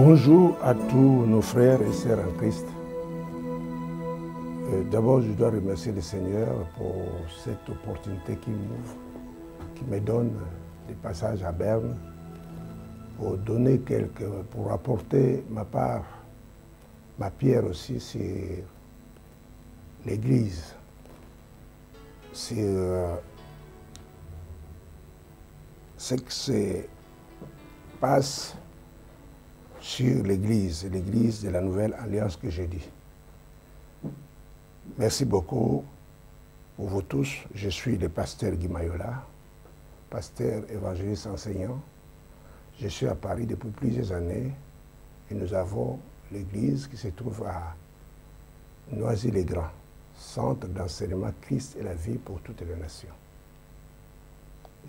Bonjour à tous nos frères et sœurs en Christ. D'abord, je dois remercier le Seigneur pour cette opportunité qu'il m'ouvre, qui me donne des passages à Berne, pour donner pour apporter ma part, ma pierre aussi sur l'Église, sur ce qui se passe sur l'Église de la Nouvelle Alliance que j'ai dit. Merci beaucoup pour vous tous. Je suis le pasteur Guy Mayola, pasteur évangéliste enseignant. Je suis à Paris depuis plusieurs années et nous avons l'église qui se trouve à Noisy-le-Grand, centre d'enseignement Christ et la vie pour toutes les nations.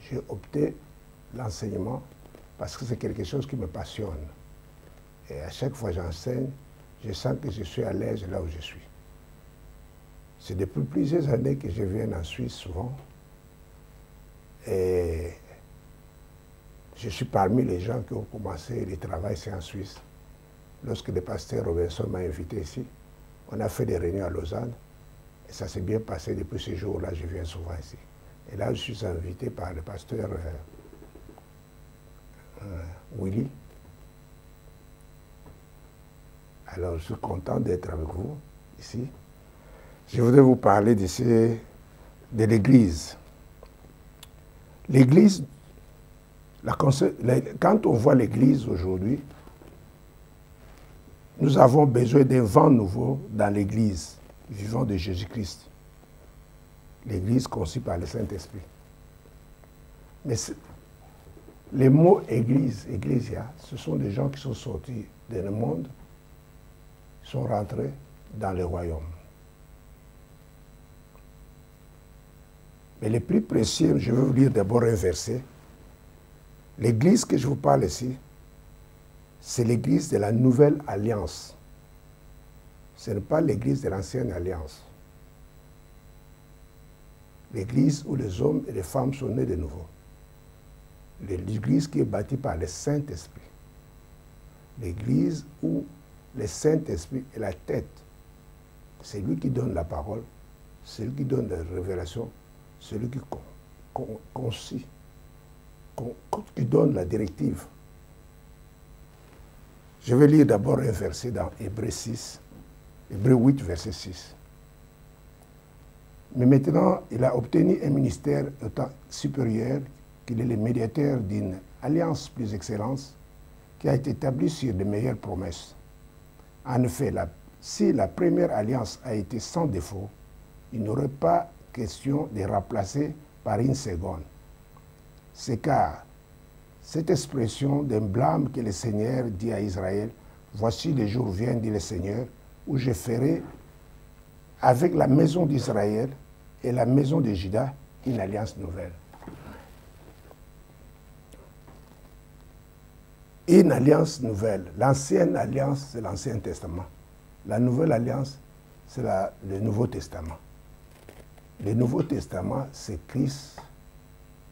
J'ai opté l'enseignement parce que c'est quelque chose qui me passionne. Et à chaque fois que j'enseigne, je sens que je suis à l'aise là où je suis. C'est depuis plusieurs années que je viens en Suisse souvent. Et je suis parmi les gens qui ont commencé le travail ici en Suisse. Lorsque le pasteur Robinson m'a invité ici, on a fait des réunions à Lausanne. Et ça s'est bien passé depuis ce jour-là, je viens souvent ici. Et là, je suis invité par le pasteur Willy. Alors, je suis content d'être avec vous ici. Je voudrais vous parler de l'Église. L'Église, quand on voit l'Église aujourd'hui, nous avons besoin d'un vent nouveau dans l'Église vivant de Jésus-Christ. L'Église conçue par le Saint-Esprit. Mais les mots Église, Ecclesia, ce sont des gens qui sont sortis dans le monde, sont rentrés dans le royaume. Mais le plus précieux, je vais vous lire d'abord un verset. L'église que je vous parle ici, c'est l'église de la nouvelle alliance. Ce n'est pas l'église de l'ancienne alliance. L'église où les hommes et les femmes sont nés de nouveau. L'église qui est bâtie par le Saint-Esprit. L'église où le Saint-Esprit est la tête. C'est lui qui donne la parole, c'est lui qui donne la révélation, c'est lui qui conçit, qui donne la directive. Je vais lire d'abord un verset dans Hébreux 8, verset 6. Mais maintenant, il a obtenu un ministère autant supérieur qu'il est le médiateur d'une alliance plus excellente qui a été établie sur de meilleures promesses. En effet, si la première alliance a été sans défaut, il n'aurait pas question de remplacer par une seconde. C'est car cette expression d'un blâme que le Seigneur dit à Israël, « Voici les jours viennent, dit le Seigneur, où je ferai avec la maison d'Israël et la maison de Juda une alliance nouvelle. » Une alliance nouvelle. L'ancienne alliance, c'est l'Ancien Testament. La nouvelle alliance, c'est le Nouveau Testament. Le Nouveau Testament, c'est Christ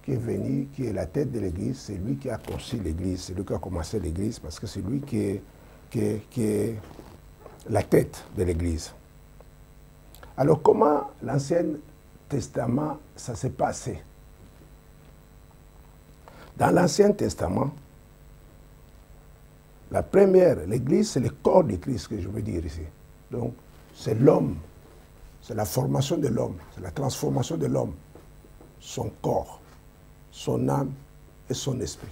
qui est venu, qui est la tête de l'Église. C'est lui qui a conçu l'Église, c'est lui qui a commencé l'Église, parce que c'est lui qui est la tête de l'Église. Alors, comment l'Ancien Testament, ça s'est passé? Dans l'Ancien Testament, la première, l'Église, c'est le corps de Christ que je veux dire ici. Donc, c'est l'homme, c'est la formation de l'homme, c'est la transformation de l'homme, son corps, son âme et son esprit.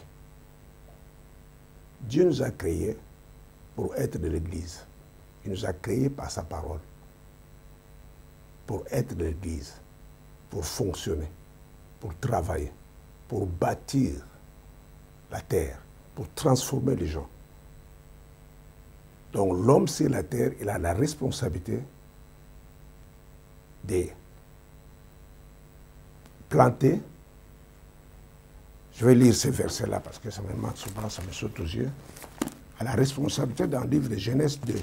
Dieu nous a créés pour être de l'Église. Il nous a créés par sa parole, pour être de l'Église, pour fonctionner, pour travailler, pour bâtir la terre, pour transformer les gens. Donc l'homme sur la terre, il a la responsabilité de planter. Je vais lire ces versets-là parce que ça me manque souvent, ça me saute aux yeux. À la responsabilité dans le livre de Genèse 2,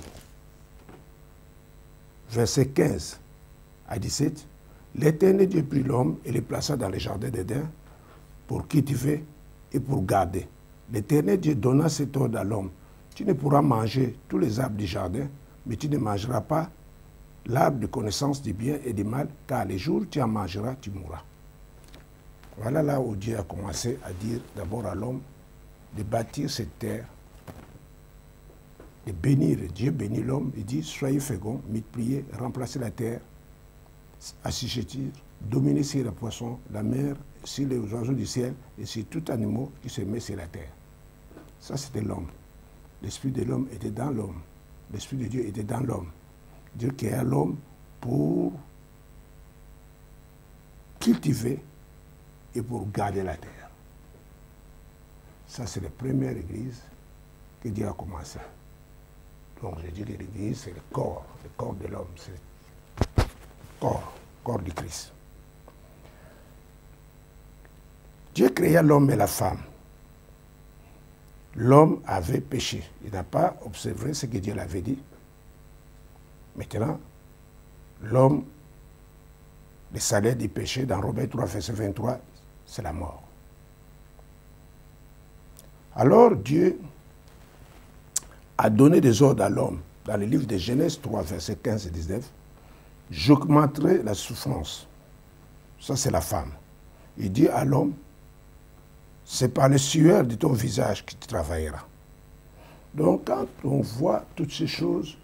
verset 15 à 17. L'Éternel Dieu prit l'homme et le plaça dans le jardin d'Éden pour cultiver et pour garder. L'Éternel Dieu donna cet ordre à l'homme. tu ne pourras manger tous les arbres du jardin, mais tu ne mangeras pas l'arbre de connaissance du bien et du mal, car les jours où tu en mangeras, tu mourras. Voilà là où Dieu a commencé à dire d'abord à l'homme de bâtir cette terre, de bénir. Dieu bénit l'homme, il dit, soyez féconds, multipliez, remplacez la terre, assujettir, dominer sur les poissons, la mer, sur les oiseaux du ciel et sur tout animal qui se met sur la terre. Ça, c'était l'homme. L'esprit de l'homme était dans l'homme. L'esprit de Dieu était dans l'homme. Dieu créa l'homme pour cultiver et pour garder la terre. Ça, c'est la première église que Dieu a commencé. Donc, je dis que l'église, c'est le corps de l'homme, c'est le corps du Christ. Dieu créa l'homme et la femme. L'homme avait péché. Il n'a pas observé ce que Dieu l'avait dit. Maintenant, l'homme, le salaire du péché, dans Romains 3, verset 23, c'est la mort. Alors Dieu a donné des ordres à l'homme. Dans le livre de Genèse 3, verset 15 et 19, j'augmenterai la souffrance. Ça, c'est la femme. Il dit à l'homme, c'est par le sueur de ton visage que tu travailleras. Donc, quand on voit toutes ces choses,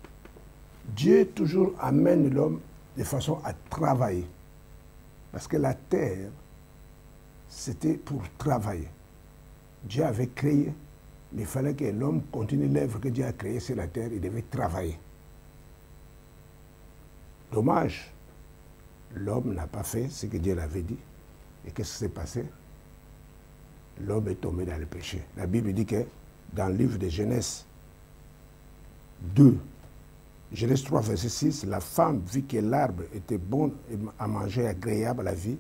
Dieu toujours amène l'homme de façon à travailler. Parce que la terre, c'était pour travailler. Dieu avait créé, mais il fallait que l'homme continue l'œuvre que Dieu a créée sur la terre, il devait travailler. Dommage, l'homme n'a pas fait ce que Dieu l'avait dit. Et qu'est-ce qui s'est passé? L'homme est tombé dans le péché. La Bible dit que dans le livre de Genèse 2, Genèse 3, verset 6, la femme vit que l'arbre était bon à manger, agréable à la vie,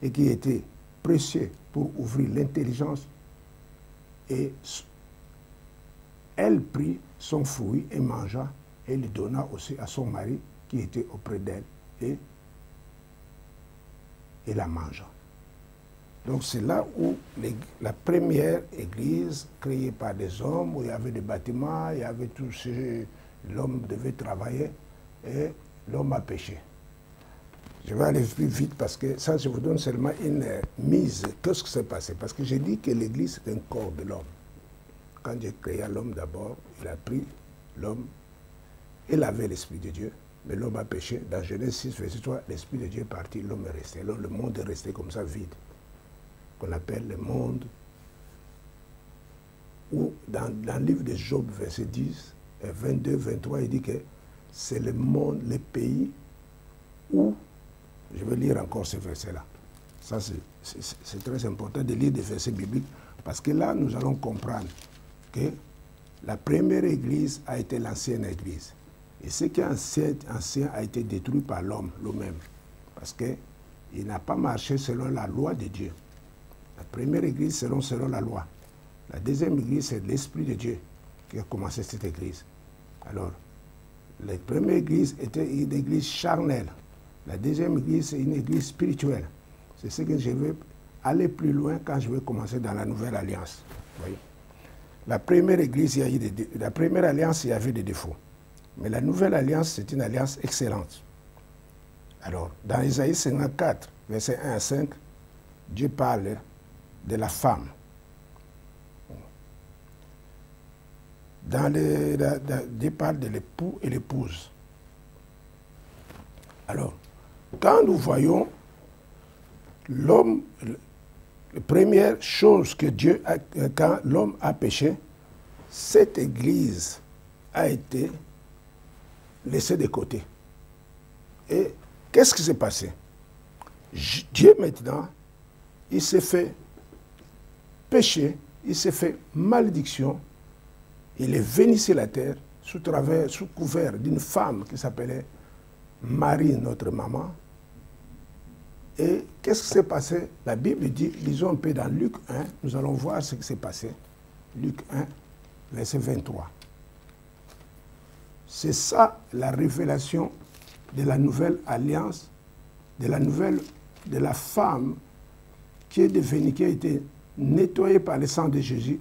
et qui était précieux pour ouvrir l'intelligence, et elle prit son fruit et mangea, et le donna aussi à son mari qui était auprès d'elle, et la mangea. Donc c'est là où la première église créée par des hommes, où il y avait des bâtiments, il y avait tout ce... L'homme devait travailler et l'homme a péché. Je vais aller plus vite parce que ça, je vous donne seulement une mise. Qu'est-ce qui s'est passé? Parce que j'ai dit que l'église est un corps de l'homme. Quand Dieu créa l'homme d'abord, il a pris l'homme, il avait l'esprit de Dieu, mais l'homme a péché. Dans Genèse 6, verset 3, l'esprit de Dieu est parti, l'homme est resté. Alors le monde est resté comme ça, vide, qu'on appelle le monde, où dans le livre de Job, verset 10, 22, 23, il dit que c'est le monde, le pays où, je vais lire encore ce verset-là. Ça, c'est très important de lire des versets bibliques, parce que là, nous allons comprendre que la première église a été l'ancienne église. Et ce qui est ancien a été détruit par l'homme, lui-même, parce qu'il n'a pas marché selon la loi de Dieu. La première église, selon la loi. La deuxième église, c'est l'Esprit de Dieu qui a commencé cette église. Alors, la première église était une église charnelle. La deuxième église, c'est une église spirituelle. C'est ce que je vais aller plus loin quand je vais commencer dans la Nouvelle Alliance. Vous voyez? La première église, la première alliance, il y avait des défauts. Mais la Nouvelle Alliance, c'est une alliance excellente. Alors, dans Isaïe 54, versets 1 à 5, Dieu parle de la femme. Dans Dieu parle de l'époux et l'épouse. Alors, quand nous voyons l'homme, la première chose que Dieu a, quand l'homme a péché, cette église a été laissée de côté. Et qu'est-ce qui s'est passé? Dieu maintenant, il s'est fait péché, il s'est fait malédiction. Il est venu sur la terre sous couvert d'une femme qui s'appelait Marie, notre maman. Et qu'est-ce qui s'est passé? La Bible dit, lisons un peu dans Luc 1, nous allons voir ce qui s'est passé. Luc 1, verset 23. C'est ça la révélation de la nouvelle alliance, de la femme qui est devenue, qui a été nettoyée par le sang de Jésus,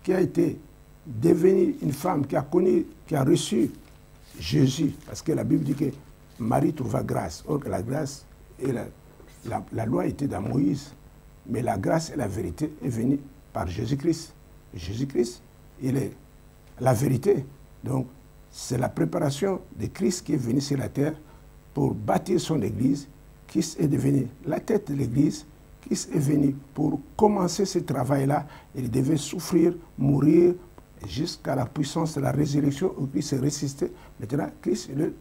qui a été devenir une femme qui a connu, qui a reçu Jésus, parce que la Bible dit que Marie trouva grâce. Or, la grâce et la loi était dans Moïse, mais la grâce et la vérité est venue par Jésus-Christ. Jésus-Christ, il est la vérité. Donc, c'est la préparation de Christ qui est venu sur la terre pour bâtir son Église. Christ est devenu la tête de l'Église. Christ est venu pour commencer ce travail-là. Il devait souffrir, mourir, jusqu'à la puissance de la résurrection où Christ est ressuscité. Maintenant, Christ est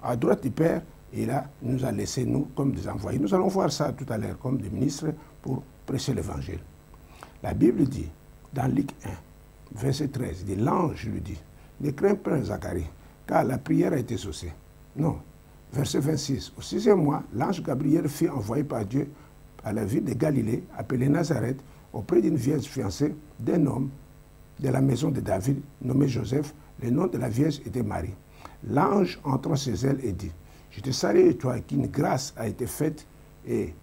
à droite du Père et là, il nous a laissé, nous, comme des envoyés. Nous allons voir ça tout à l'heure, comme des ministres, pour prêcher l'Évangile. La Bible dit, dans Luc 1, verset 13, dit, l'ange lui dit, ne crains pas Zacharie, car la prière a été exaucée. Non. Verset 26, au 6e mois, l'ange Gabriel fut envoyé par Dieu à la ville de Galilée, appelée Nazareth, auprès d'une vierge fiancée d'un homme de la maison de David, nommé Joseph. Le nom de la vierge était Marie. L'ange entra chez elle et dit, je te salue, toi, qu'une grâce a été faite et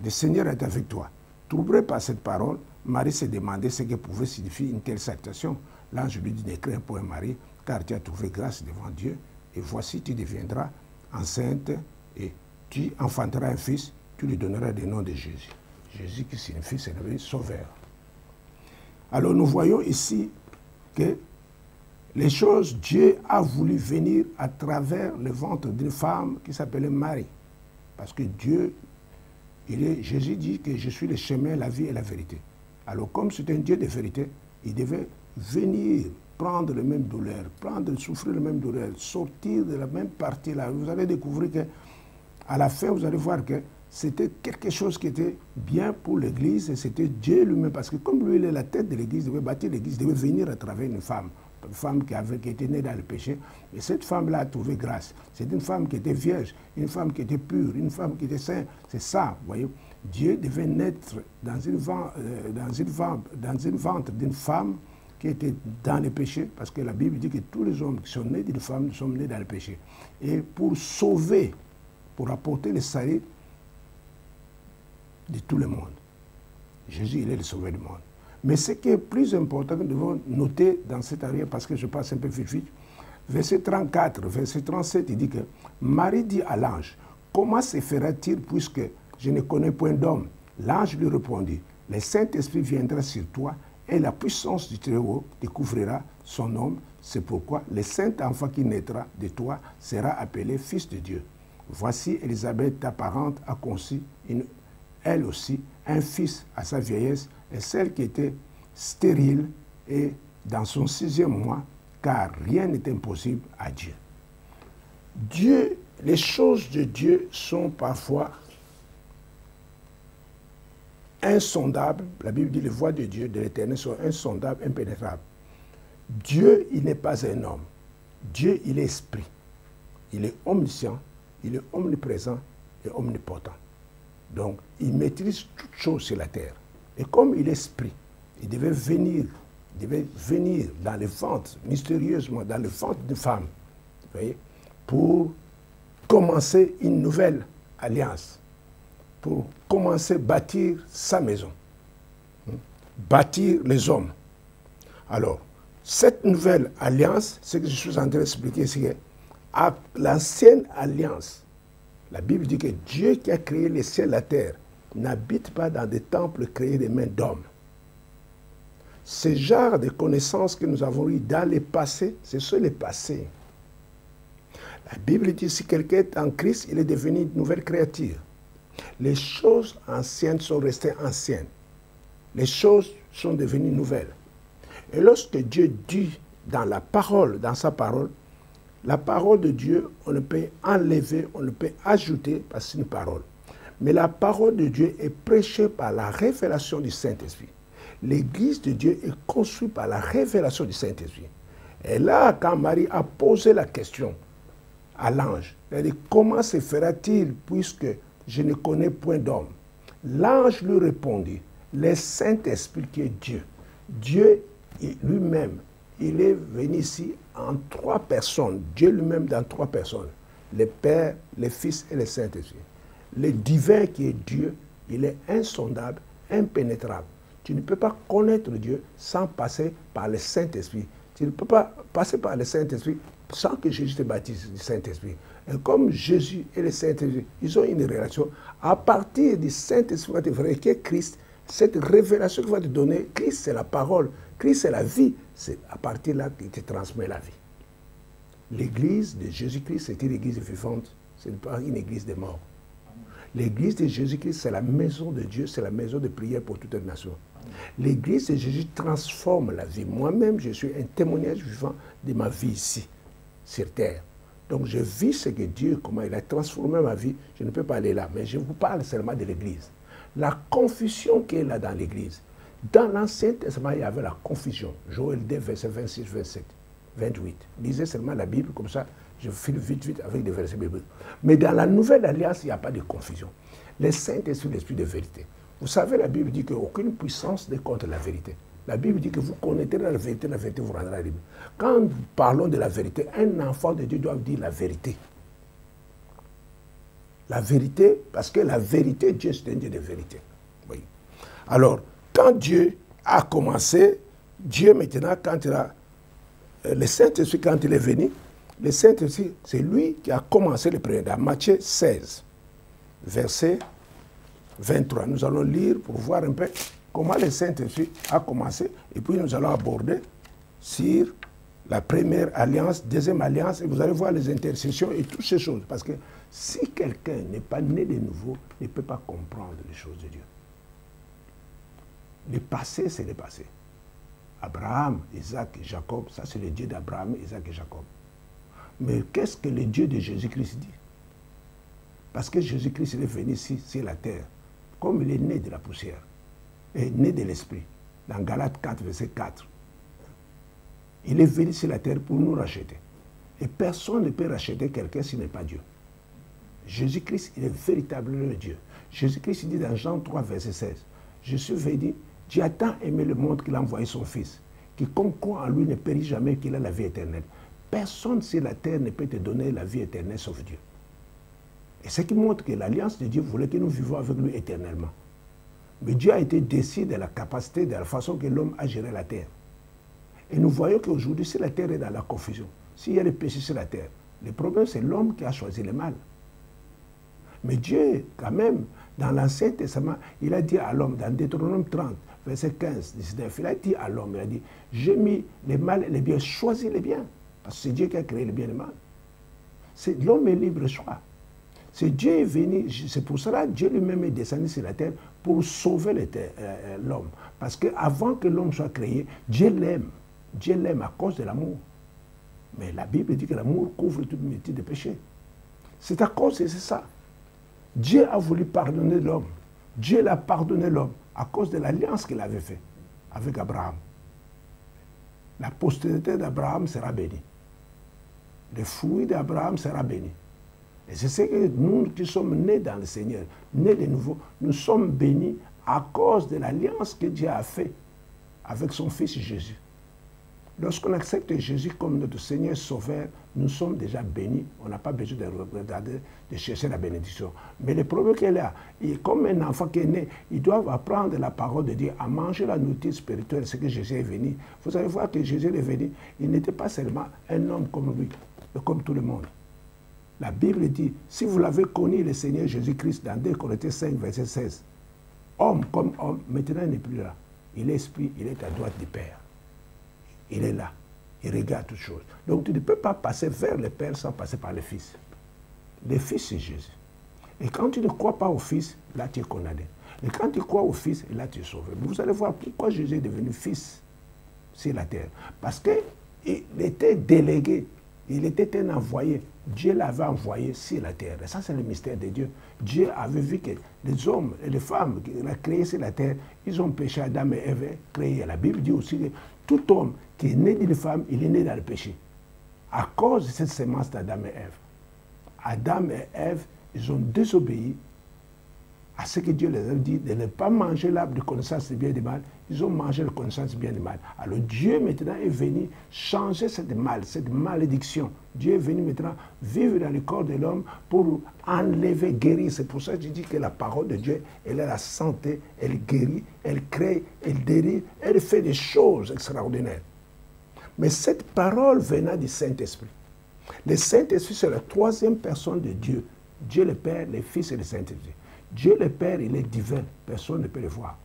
le Seigneur est avec toi. Troublé par cette parole, Marie se demandait ce que pouvait signifier une telle salutation. L'ange lui dit, ne crains point Marie, car tu as trouvé grâce devant Dieu, et voici, tu deviendras enceinte et tu enfanteras un fils, tu lui donneras le nom de Jésus. Jésus qui signifie, c'est le sauveur. Alors nous voyons ici que les choses, Dieu a voulu venir à travers le ventre d'une femme qui s'appelait Marie. Parce que Dieu, Jésus dit que je suis le chemin, la vie et la vérité. Alors comme c'est un Dieu de vérité, il devait venir prendre les mêmes douleurs, souffrir les mêmes douleurs, sortir de la même partie-là. Vous allez découvrir qu'à la fin, vous allez voir que c'était quelque chose qui était bien pour l'Église et c'était Dieu lui-même. Parce que comme lui, il est la tête de l'Église, il devait bâtir l'Église, il devait venir à travers une femme qui était née dans le péché. Et cette femme-là a trouvé grâce. C'est une femme qui était vierge, une femme qui était pure, une femme qui était sainte. C'est ça, vous voyez. Dieu devait naître dans une ventre d'une femme qui était dans le péché, parce que la Bible dit que tous les hommes qui sont nés d'une femme sont nés dans le péché. Et pour sauver, pour apporter le salut de tout le monde. Jésus, il est le sauveur du monde. Mais ce qui est plus important que nous devons noter dans cette arrière, parce que je passe un peu vite, verset 34, verset 37, il dit que Marie dit à l'ange, comment se fera-t-il puisque je ne connais point d'homme? L'ange lui répondit, le Saint-Esprit viendra sur toi et la puissance du Très-Haut découvrira son nom. C'est pourquoi le Saint-Enfant qui naîtra de toi sera appelé Fils de Dieu. Voici Élisabeth, ta parente, a conçu elle aussi un fils à sa vieillesse, et celle qui était stérile est dans son 6e mois, car rien n'est impossible à Dieu. Dieu, les choses de Dieu sont parfois insondables. La Bible dit les voies de Dieu, de l'Éternel, sont insondables, impénétrables. Dieu, il n'est pas un homme. Dieu, il est esprit. Il est omniscient, il est omniprésent et omnipotent. Donc, il maîtrise toutes choses sur la terre. Et comme il est esprit, il devait venir dans le ventre, mystérieusement, dans le ventre d'une femme, vous voyez, pour commencer une nouvelle alliance, pour commencer à bâtir sa maison, bâtir les hommes. Alors, cette nouvelle alliance, ce que je suis en train d'expliquer, c'est que l'ancienne alliance, la Bible dit que Dieu qui a créé les cieux et la terre n'habite pas dans des temples créés des mains d'hommes. Ce genre de connaissances que nous avons eues dans le passé, c'est sur le passé. La Bible dit que si quelqu'un est en Christ, il est devenu une nouvelle créature. Les choses anciennes sont restées anciennes. Les choses sont devenues nouvelles. Et lorsque Dieu dit dans la parole, dans sa parole, la parole de Dieu, on ne peut enlever, on ne peut ajouter, parce que c'est une parole. Mais la parole de Dieu est prêchée par la révélation du Saint-Esprit. L'Église de Dieu est construite par la révélation du Saint-Esprit. Et là, quand Marie a posé la question à l'ange, elle dit, comment se fera-t-il puisque je ne connais point d'homme? L'ange lui répondit, le Saint-Esprit qui est Dieu. Dieu lui-même, il est venu ici en 3 personnes. Dieu lui-même dans 3 personnes. Le Père, le Fils et le Saint-Esprit. Le divin qui est Dieu, il est insondable, impénétrable. Tu ne peux pas connaître Dieu sans passer par le Saint-Esprit. Tu ne peux pas passer par le Saint-Esprit sans que Jésus te baptise du Saint-Esprit. Et comme Jésus et le Saint-Esprit, ils ont une relation, à partir du Saint-Esprit, tu vas te Christ, cette révélation qu'il va te donner, Christ c'est la parole, Christ c'est la vie, c'est à partir de là qu'il te transmet la vie. L'église de Jésus-Christ, c'est une église vivante, ce n'est pas une église des morts. L'église de Jésus-Christ, c'est la maison de Dieu, c'est la maison de prière pour toute une nation. L'église de Jésus transforme la vie. Moi-même, je suis un témoignage vivant de ma vie ici, sur terre. Donc, je vis ce que Dieu, comment il a transformé ma vie. Je ne peux pas aller là, mais je vous parle seulement de l'église. La confusion qu'il y a là dans l'église. Dans l'Ancien Testament, il y avait la confusion. Joël 2, verset 26, 27, 28. Lisez seulement la Bible, comme ça, je file vite avec des versets bibliques. Mais dans la Nouvelle Alliance, il n'y a pas de confusion. Le Saint-Esprit, l'Esprit de vérité. Vous savez, la Bible dit qu'aucune puissance n'est contre la vérité. La Bible dit que vous connaîtrez la vérité vous rendra libre. Quand nous parlons de la vérité, un enfant de Dieu doit dire la vérité. La vérité, parce que la vérité, Dieu c'est un Dieu de vérité. Oui. Alors, quand Dieu a commencé, Dieu maintenant, quand il a, le Saint-Esprit, quand il est venu, le Saint-Esprit, c'est lui qui a commencé le premier. Dans Matthieu 16, verset 23. Nous allons lire pour voir un peu comment le Saint-Esprit a commencé. Et puis nous allons aborder sur la première alliance, deuxième alliance, et vous allez voir les intercessions et toutes ces choses. Parce que si quelqu'un n'est pas né de nouveau, il ne peut pas comprendre les choses de Dieu. Le passé, c'est le passé. Abraham, Isaac et Jacob, ça c'est le Dieu d'Abraham, Isaac et Jacob. Mais qu'est-ce que le Dieu de Jésus-Christ dit? Parce que Jésus-Christ est venu ici, sur la terre, comme il est né de la poussière, et né de l'Esprit, dans Galates 4, verset 4. Il est venu sur la terre pour nous racheter. Et personne ne peut racheter quelqu'un s'il n'est pas Dieu. Jésus-Christ, il est véritablement Dieu. Jésus-Christ dit dans Jean 3, verset 16, « Je suis venu, Dieu a tant aimé le monde qu'il a envoyé son Fils. Quiconque croit en lui ne périt jamais, qu'il a la vie éternelle. Personne sur la terre ne peut te donner la vie éternelle sauf Dieu. » Et ce qui montre que l'alliance de Dieu voulait que nous vivions avec lui éternellement. Mais Dieu a été décidé de la capacité, de la façon que l'homme a géré la terre. Et nous voyons qu'aujourd'hui, si la terre est dans la confusion, s'il y a des péchés sur la terre, le problème c'est l'homme qui a choisi le mal. Mais Dieu, quand même, dans l'Ancien Testament, il a dit à l'homme, dans Deutéronome 30, verset 15, 19, il a dit à l'homme, il a dit, j'ai mis le mal et le bien, choisis le bien. Parce que c'est Dieu qui a créé le bien et le mal. L'homme est libre choix. C'est Dieu est venu, c'est pour cela que Dieu lui-même est descendu sur la terre pour sauver l'homme. Parce qu'avant que l'homme soit créé, Dieu l'aime. Dieu l'aime à cause de l'amour. Mais la Bible dit que l'amour couvre toute multitude de péchés. C'est à cause de ça. Dieu a voulu pardonner l'homme. Dieu l'a pardonné l'homme à cause de l'alliance qu'il avait faite avec Abraham. La postérité d'Abraham sera bénie. Le fruit d'Abraham sera béni. Et c'est ce que nous qui sommes nés dans le Seigneur, nés de nouveau, nous sommes bénis à cause de l'alliance que Dieu a faite avec son Fils Jésus. Lorsqu'on accepte Jésus comme notre Seigneur Sauveur, nous sommes déjà bénis. On n'a pas besoin de chercher la bénédiction. Mais le problème qu'il y a, comme un enfant qui est né, ils doivent apprendre la parole de Dieu, à manger la nourriture spirituelle, c'est que Jésus est venu. Vous allez voir que Jésus est venu, il n'était pas seulement un homme comme lui, mais comme tout le monde. La Bible dit, si vous l'avez connu, le Seigneur Jésus-Christ, dans 2 Corinthiens 5, verset 16, homme comme homme, maintenant il n'est plus là. Il est esprit, il est à droite du Père. Il est là, il regarde toutes choses. Donc tu ne peux pas passer vers le Père sans passer par le Fils. Le Fils, c'est Jésus. Et quand tu ne crois pas au Fils, là tu es condamné. Et quand tu crois au Fils, là tu es sauvé. Vous allez voir pourquoi Jésus est devenu Fils sur la terre. Parce qu'il était délégué, il était un envoyé. Dieu l'avait envoyé sur la terre. Et ça, c'est le mystère de Dieu. Dieu avait vu que les hommes et les femmes qu'il a créés sur la terre, ils ont péché, Adam et Ève créés. La Bible dit aussi que tout homme qui est né d'une femme, il est né dans le péché. À cause de cette sémence d'Adam et Ève. Adam et Ève, ils ont désobéi à ce que Dieu les a dit de ne pas manger l'arbre de connaissance du bien et du mal. Ils ont mangé la connaissance du bien et du mal. Alors Dieu maintenant est venu changer cette malédiction. Dieu est venu maintenant vivre dans le corps de l'homme pour enlever, guérir. C'est pour ça que je dis que la parole de Dieu, elle a la santé, elle guérit, elle crée, elle délivre, elle fait des choses extraordinaires. Mais cette parole venant du Saint-Esprit. Le Saint-Esprit, c'est la troisième personne de Dieu. Dieu le Père, le Fils et le Saint-Esprit. Dieu le Père, il est divin, personne ne peut le voir.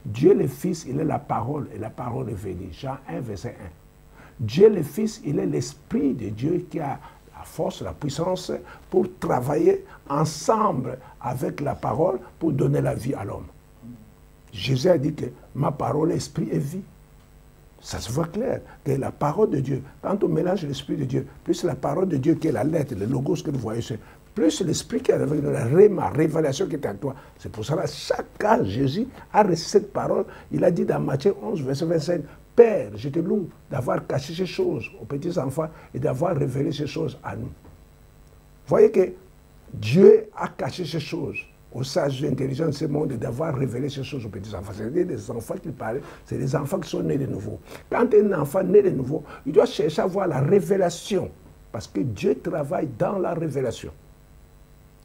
Dieu le Fils, il est la parole, et la parole est venue. Jean 1, verset 1. Dieu le Fils, il est l'Esprit de Dieu qui a la force, la puissance pour travailler ensemble avec la parole pour donner la vie à l'homme. Jésus a dit que ma parole, esprit et vie. Ça se voit clair, que la parole de Dieu, quand on mélange l'Esprit de Dieu, plus la parole de Dieu qui est la lettre, le logos que vous voyez, plus l'Esprit qui est avec la révélation qui est en toi. C'est pour cela, chaque cas, Jésus a reçu cette parole. Il a dit dans Matthieu 11, verset 25, Père, je te loue d'avoir caché ces choses aux petits enfants et d'avoir révélé ces choses à nous. Vous voyez que Dieu a caché ces choses aux sages intelligents de ce monde et d'avoir révélé ces choses aux petits enfants. C'est des enfants qui parlent, c'est des enfants qui sont nés de nouveau. Quand un enfant naît de nouveau, il doit chercher à voir la révélation parce que Dieu travaille dans la révélation.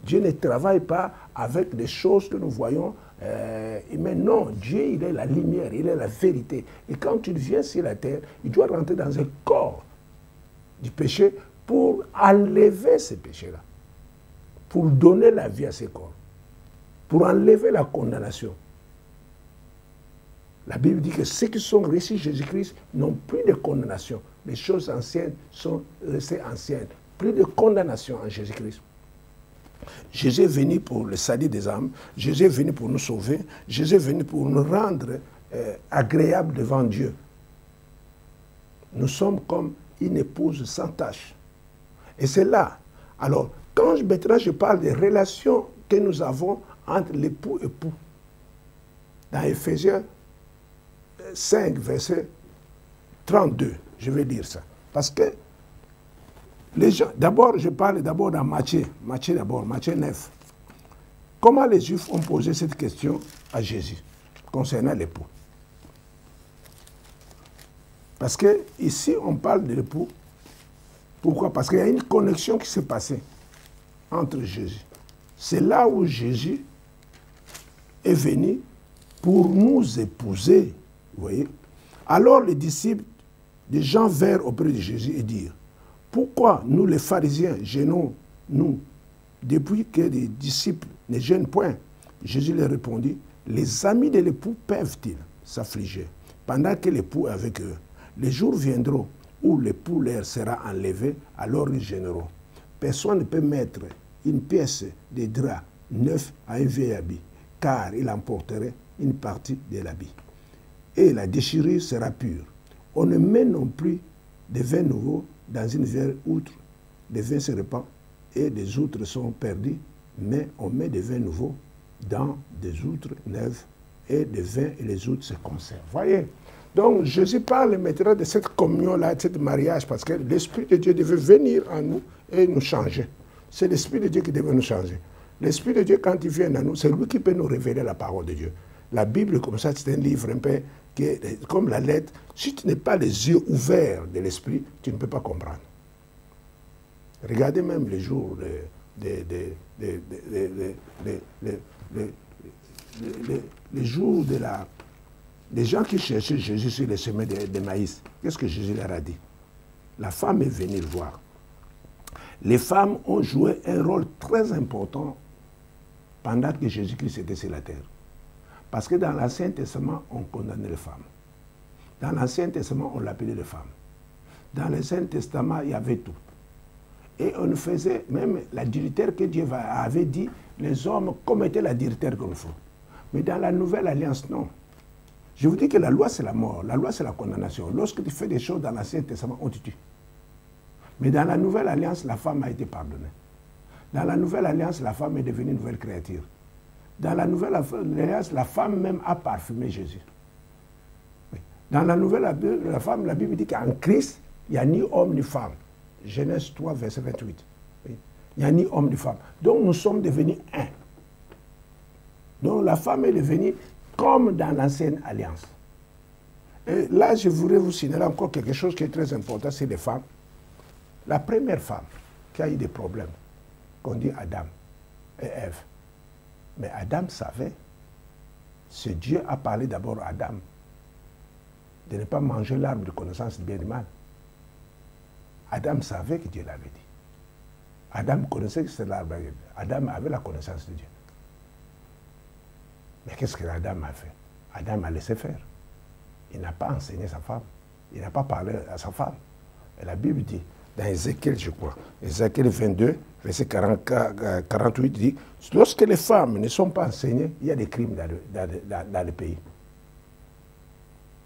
Dieu ne travaille pas avec des choses que nous voyons. Mais non, Dieu, il est la lumière, il est la vérité. Et quand il vient sur la terre, il doit rentrer dans un corps du péché pour enlever ces péchés-là, pour donner la vie à ces corps, pour enlever la condamnation. La Bible dit que ceux qui sont reçus Jésus-Christ n'ont plus de condamnation. Les choses anciennes sont restées anciennes. Plus de condamnation en Jésus-Christ. Jésus est venu pour le salut des âmes, Jésus est venu pour nous sauver, Jésus est venu pour nous rendre agréables devant Dieu. Nous sommes comme une épouse sans tache. Et c'est là. Alors, quand maintenant je parle des relations que nous avons entre l'époux et époux, dans Éphésiens 5, verset 32, je vais dire ça. Parce que les gens, d'abord, je parle d'abord dans Matthieu 9. Comment les Juifs ont posé cette question à Jésus concernant l'époux? Parce que ici, on parle de l'époux. Pourquoi? Parce qu'il y a une connexion qui s'est passée entre Jésus. C'est là où Jésus est venu pour nous épouser. Vous voyez? Alors les disciples de Jean vinrent auprès de Jésus et dirent, pourquoi nous les pharisiens gênons-nous depuis que les disciples ne gênent point? Jésus leur répondit, les amis de l'époux peuvent-ils s'affliger pendant que l'époux est avec eux? Les jours viendront où l'époux leur sera enlevé, alors ils gêneront. Personne ne peut mettre une pièce de drap neuf à un vieil habit, car il emporterait une partie de l'habit. Et la déchirure sera pure. On ne met non plus de vin nouveau dans une vieille outre. Le vin se répand et les outres sont perdues, mais on met des vins nouveaux dans des outres neuves et les vins et les outres se conservent. Voyez? Donc Jésus parle maintenant de cette communion-là, de ce mariage, parce que l'Esprit de Dieu devait venir en nous et nous changer. C'est l'Esprit de Dieu qui devait nous changer. L'Esprit de Dieu, quand il vient en nous, c'est lui qui peut nous révéler la parole de Dieu. La Bible, comme ça, c'est un livre un peu qui est comme la lettre. Si tu n'as pas les yeux ouverts de l'Esprit, tu ne peux pas comprendre. Regardez même les jours les jours des gens qui cherchaient Jésus sur les chemins de maïs. Qu'est-ce que Jésus leur a dit? La femme est venue le voir. Les femmes ont joué un rôle très important pendant que Jésus-Christ était sur la terre. Parce que dans l'Ancien Testament, on condamnait les femmes. Dans l'Ancien Testament, on l'appelait les femmes. Dans l'Ancien Testament, il y avait tout. Et on faisait même l'adultère que Dieu avait dit, les hommes commettaient l'adultère comme il faut. Mais dans la Nouvelle Alliance, non. Je vous dis que la loi, c'est la mort. La loi, c'est la condamnation. Lorsque tu fais des choses dans l'Ancien Testament, on te tue. Mais dans la Nouvelle Alliance, la femme a été pardonnée. Dans la Nouvelle Alliance, la femme est devenue une nouvelle créature. Dans la Nouvelle Alliance, la femme même a parfumé Jésus. Oui. Dans la Nouvelle Alliance, la Bible dit qu'en Christ, il n'y a ni homme ni femme. Genèse 3, verset 28. Oui. Il n'y a ni homme ni femme. Donc nous sommes devenus un. Donc la femme est devenue comme dans l'ancienne alliance. Et là, je voudrais vous signaler encore quelque chose qui est très important, c'est les femmes. La première femme qui a eu des problèmes, qu'on dit Adam et Ève. Mais Adam savait, ce Dieu a parlé d'abord à Adam de ne pas manger l'arbre de connaissance du bien et du mal. Adam savait que Dieu l'avait dit. Adam connaissait que c'était l'arbre. Adam avait la connaissance de Dieu. Mais qu'est-ce que Adam a fait? Adam a laissé faire. Il n'a pas enseigné sa femme. Il n'a pas parlé à sa femme. Et la Bible dit, dans Ézéchiel, je crois, Ézéchiel 22, verset 48, dit, lorsque les femmes ne sont pas enseignées, il y a des crimes dans le pays.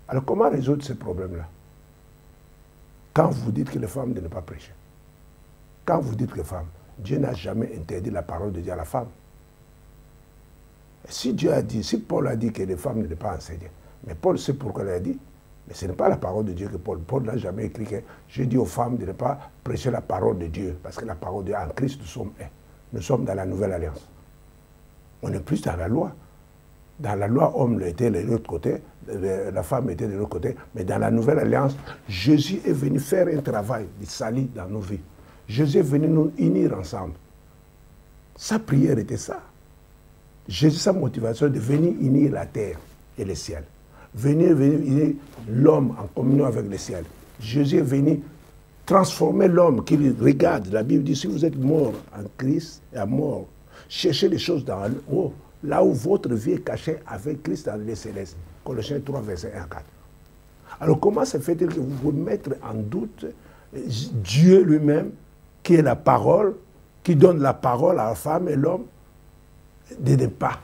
Alors comment résoudre ce problème-là? Quand vous dites que les femmes ne doivent pas prêcher, quand vous dites que les femmes, Dieu n'a jamais interdit la parole de Dieu à la femme. Et si Dieu a dit, si Paul a dit que les femmes ne doivent pas enseigner, mais Paul sait pourquoi il a dit, mais ce n'est pas la parole de Dieu que Paul. Paul n'a jamais écrit que je dis aux femmes de ne pas prêcher la parole de Dieu, parce que la parole de Dieu, en Christ, nous sommes dans la nouvelle alliance. On n'est plus dans la loi. Dans la loi, l'homme était de l'autre côté, la femme était de l'autre côté, mais dans la nouvelle alliance, Jésus est venu faire un travail de salut dans nos vies. Jésus est venu nous unir ensemble. Sa prière était ça. Jésus, sa motivation de venir unir la terre et le ciel. Venir unir l'homme en communion avec le ciel. Jésus est venu transformer l'homme qui regarde. La Bible dit, si vous êtes mort en Christ et à mort, cherchez les choses dans le haut, là où votre vie est cachée avec Christ dans les célestes. Colossiens 3, verset 1 à 4. Alors comment se fait-il que vous pouvez mettre en doute Dieu lui-même, qui est la parole, qui donne la parole à la femme et l'homme, de ne pas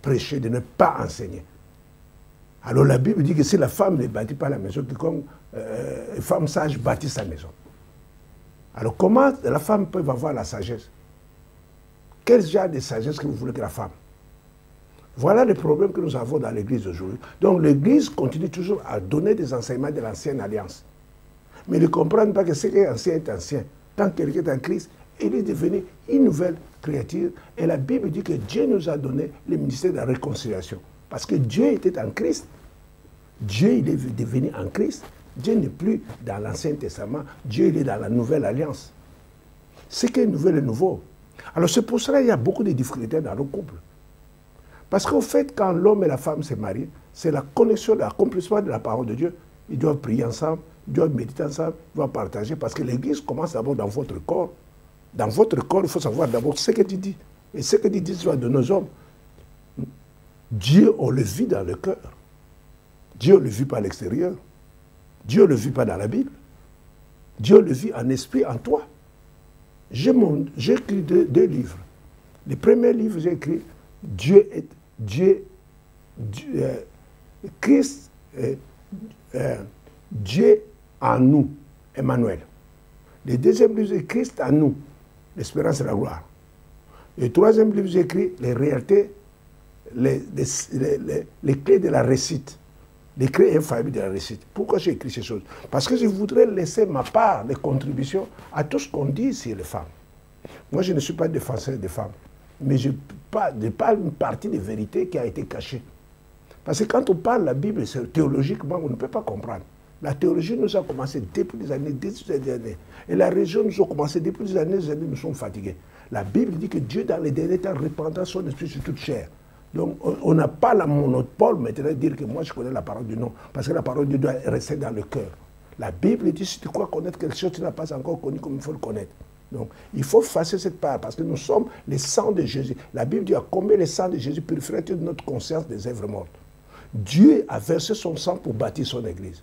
prêcher, de ne pas enseigner? Alors la Bible dit que si la femme ne bâtit pas la maison, quiconque femme sage bâtit sa maison. Alors comment la femme peut avoir la sagesse? Quel genre de sagesse que vous voulez que la femme? Voilà le problème que nous avons dans l'Église aujourd'hui. Donc l'Église continue toujours à donner des enseignements de l'ancienne alliance. Mais ils ne comprennent pas que ce qui est ancien est ancien. Tant que quelqu'un est en Christ, il est devenu une nouvelle créature. Et la Bible dit que Dieu nous a donné le ministère de la réconciliation. Parce que Dieu était en Christ. Dieu, il est devenu en Christ. Dieu n'est plus dans l'Ancien Testament. Dieu, il est dans la Nouvelle Alliance. Ce qui est nouvel est nouveau. Alors c'est pour cela qu'il y a beaucoup de difficultés dans le couple. Parce qu'au fait, quand l'homme et la femme se marient, c'est la connexion, l'accomplissement de la parole de Dieu. Ils doivent prier ensemble, ils doivent méditer ensemble, ils doivent partager. Parce que l'Église commence d'abord dans votre corps. Dans votre corps, il faut savoir d'abord ce que tu dis. Et ce que tu dis de nos hommes. Dieu, on le vit dans le cœur. Dieu ne le vit pas à l'extérieur. Dieu ne le vit pas dans la Bible. Dieu le vit en esprit, en toi. J'ai écrit deux livres. Le premier livre, j'ai écrit Christ, Dieu en nous, Emmanuel. Le deuxième livre, c'est Christ en nous, l'espérance et la gloire. Le troisième livre, j'ai écrit les réalités, les clés de la réussite. Les clés infaillibles de la réussite. Pourquoi j'ai écrit ces choses? Parce que je voudrais laisser ma part de contribution à tout ce qu'on dit sur les femmes. Moi, je ne suis pas défenseur des femmes, mais je parle une partie de vérité qui a été cachée. Parce que quand on parle de la Bible, théologiquement, on ne peut pas comprendre. La théologie nous a commencé depuis des années, Et la religion nous a commencé depuis des années, nous sommes fatigués. La Bible dit que Dieu, dans les derniers temps, répandra son esprit sur toute chair. Donc, on n'a pas la monopole maintenant de dire que moi, je connais la parole du nom. Parce que la parole de Dieu doit rester dans le cœur. La Bible dit, si tu crois connaître quelque chose, tu n'as pas encore connu comme il faut le connaître. Donc, il faut effacer cette part, parce que nous sommes les sangs de Jésus. La Bible dit, à combien le sang de Jésus purifierait notre conscience des œuvres mortes? Dieu a versé son sang pour bâtir son Église.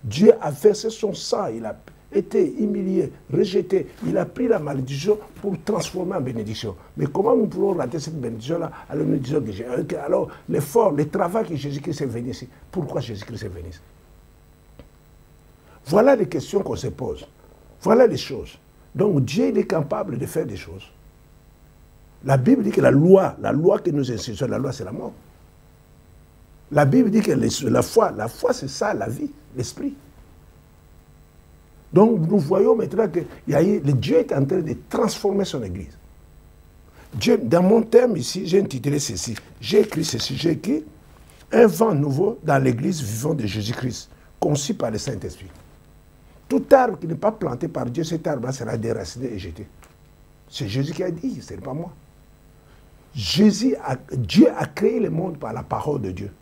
Dieu a versé son sang, il a été humilié, rejeté. Il a pris la malédiction pour transformer en bénédiction. Mais comment nous pouvons rater cette bénédiction-là? Alors nous disons que alors l'effort, le travail que Jésus-Christ est venu ici. Pourquoi Jésus-Christ est venu ici? Voilà les questions qu'on se pose. Voilà les choses. Donc Dieu il est capable de faire des choses. La Bible dit que la loi que nous instituons, la loi c'est la mort. La Bible dit que la foi c'est ça, la vie, l'esprit. Donc nous voyons maintenant que Dieu est en train de transformer son Église. Dieu, dans mon thème ici, j'ai intitulé ceci, j'ai écrit ceci, j'ai écrit un vent nouveau dans l'Église vivante de Jésus-Christ, conçu par le Saint-Esprit. Tout arbre qui n'est pas planté par Dieu, cet arbre sera déraciné et jeté. C'est Jésus qui a dit, ce n'est pas moi. Dieu a créé le monde par la parole de Dieu.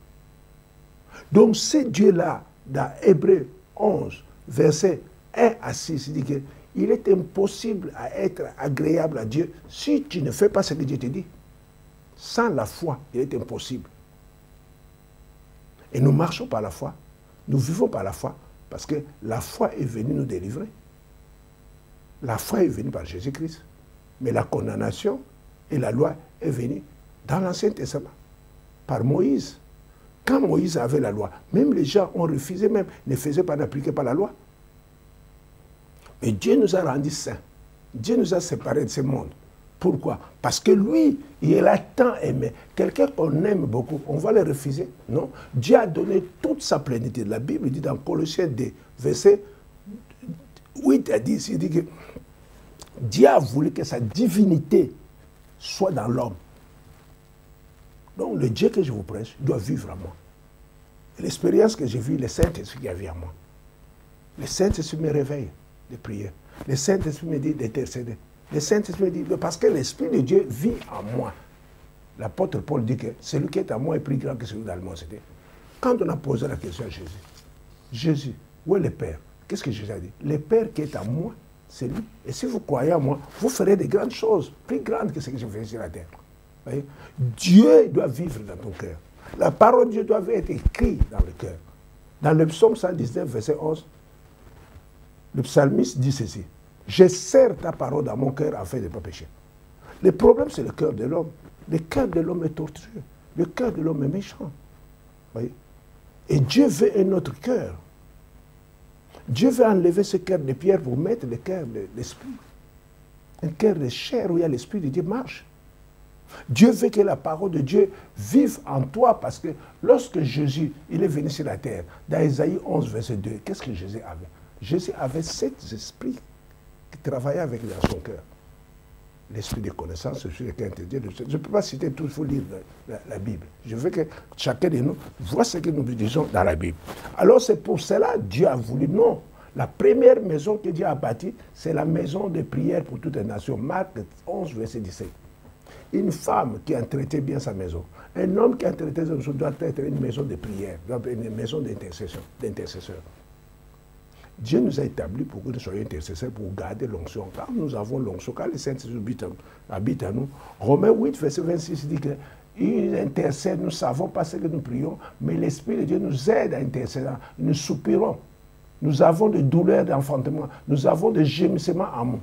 Donc ce Dieu-là, dans Hébreux 11, verset est assis, il dit qu'il est impossible à être agréable à Dieu si tu ne fais pas ce que Dieu te dit. Sans la foi, il est impossible. Et nous marchons par la foi, nous vivons par la foi, parce que la foi est venue nous délivrer. La foi est venue par Jésus-Christ. Mais la condamnation et la loi est venue dans l'Ancien Testament, par Moïse. Quand Moïse avait la loi, même les gens ont refusé, même ne faisaient pas d'appliquer par la loi. Mais Dieu nous a rendus saints. Dieu nous a séparés de ce monde. Pourquoi? Parce que lui, il a tant aimé. Quelqu'un qu'on aime beaucoup, on va le refuser? Non. Dieu a donné toute sa plénitude. La Bible dit dans Colossiens 2, verset 8 à 10, il dit que Dieu a voulu que sa divinité soit dans l'homme. Donc le Dieu que je vous prêche doit vivre en moi. L'expérience que j'ai vue, le Saint-Esprit qui a vu en moi. Le Saint-Esprit me réveille de prier. Le Saint-Esprit me dit d'intercéder. Le Saint-Esprit me dit, parce que l'Esprit de Dieu vit en moi. L'apôtre Paul dit que celui qui est en moi est plus grand que celui dans le monde. Quand on a posé la question à Jésus, Jésus, où est le Père? Qu'est-ce que Jésus a dit? Le Père qui est en moi, c'est lui. Et si vous croyez en moi, vous ferez de grandes choses, plus grandes que ce que je fais sur la terre. Voyez? Dieu doit vivre dans ton cœur. La parole de Dieu doit être écrite dans le cœur. Dans le psaume 119, verset 11, le psalmiste dit ceci: je serre ta parole dans mon cœur afin de ne pas pécher. Le problème, c'est le cœur de l'homme. Le cœur de l'homme est tortueux. Le cœur de l'homme est méchant. Voyez? Et Dieu veut un autre cœur. Dieu veut enlever ce cœur de pierre pour mettre le cœur de l'esprit. Un cœur de chair où il y a l'esprit de Dieu marche. Dieu veut que la parole de Dieu vive en toi, parce que lorsque Jésus il est venu sur la terre, dans Ésaïe 11, verset 2, qu'est-ce que Jésus avait? Jésus avait 7 esprits qui travaillaient avec dans son cœur. L'esprit de connaissance, l'esprit de qualité de Dieu. Je ne peux pas citer tout, il faut lire la Bible. Je veux que chacun de nous voit ce que nous disons dans la Bible. Alors c'est pour cela que Dieu a voulu, non. La première maison que Dieu a bâtie, c'est la maison de prière pour toute les nations. Marc 11, verset 17. Une femme qui entretient bien sa maison, un homme qui entretient sa maison doit être une maison de prière, une maison d'intercession. Dieu nous a établis pour que nous soyons intercesseurs, pour garder l'onction. Quand nous avons l'onction, quand le Saint-Esprit habite en nous, Romains 8, verset 26 dit qu'il intercède, nous ne savons pas ce que nous prions, mais l'Esprit de Dieu nous aide à intercéder. Nous soupirons. Nous avons des douleurs d'enfantement, nous avons des gémissements en nous.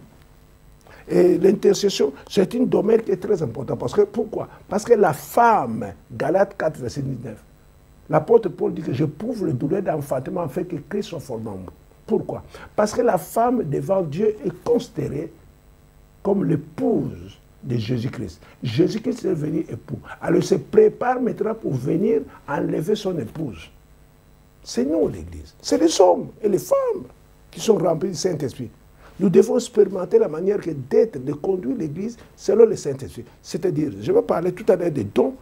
Et l'intercession, c'est une domaine qui est très importante. Parce que, pourquoi? Parce que la femme, Galates 4, verset 19, l'apôtre Paul dit que je prouve le douleur d'enfantement afin que Christ soit formé en moi. Pourquoi? Parce que la femme devant Dieu est considérée comme l'épouse de Jésus-Christ. Jésus-Christ est venu époux. Alors il se prépare maintenant pour venir enlever son épouse. C'est nous l'Église. C'est les hommes et les femmes qui sont remplis du Saint-Esprit. Nous devons expérimenter la manière d'être, de conduire l'Église selon le Saint-Esprit. C'est-à-dire, je vais parler tout à l'heure des dons,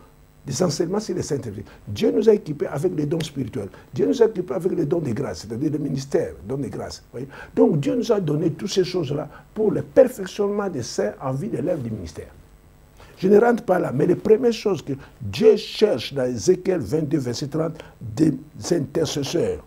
des enseignements sur le Saint-Esprit. Dieu nous a équipés avec les dons spirituels. Dieu nous a équipés avec les dons de grâce, c'est-à-dire le ministère, les dons de grâce. Voyez? Donc Dieu nous a donné toutes ces choses-là pour le perfectionnement des saints en vue de l'œuvre du ministère. Je ne rentre pas là, mais les premières choses que Dieu cherche dans Ézéchiel 22, verset 30, des intercesseurs,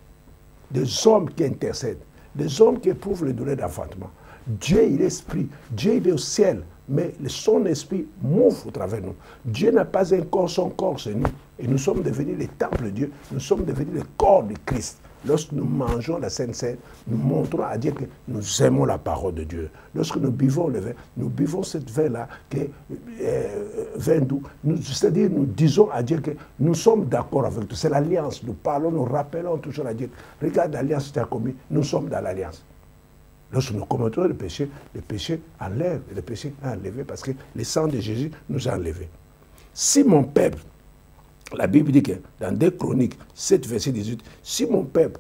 des hommes qui intercèdent, des hommes qui éprouvent le douleur d'enfantement. Dieu, il est esprit. Dieu, il est au ciel. Mais son esprit mouve au travers de nous. Dieu n'a pas un corps, son corps, c'est nous. Et nous sommes devenus les temples de Dieu. Nous sommes devenus le corps de Christ. Lorsque nous mangeons la Sainte Seine, nous montrons à Dieu que nous aimons la parole de Dieu. Lorsque nous buvons le vin, nous buvons cette vin-là, vin doux. C'est-à-dire, nous disons à Dieu que nous sommes d'accord avec tout. C'est l'alliance. Nous parlons, nous rappelons toujours à Dieu. Regarde l'alliance que tu as commis. Nous sommes dans l'alliance. Lorsque nous commettons le péché enlève, le péché est enlevé parce que le sang de Jésus nous a enlevés. Si mon peuple, la Bible dit que dans 2 Chroniques 7, verset 18, si mon peuple,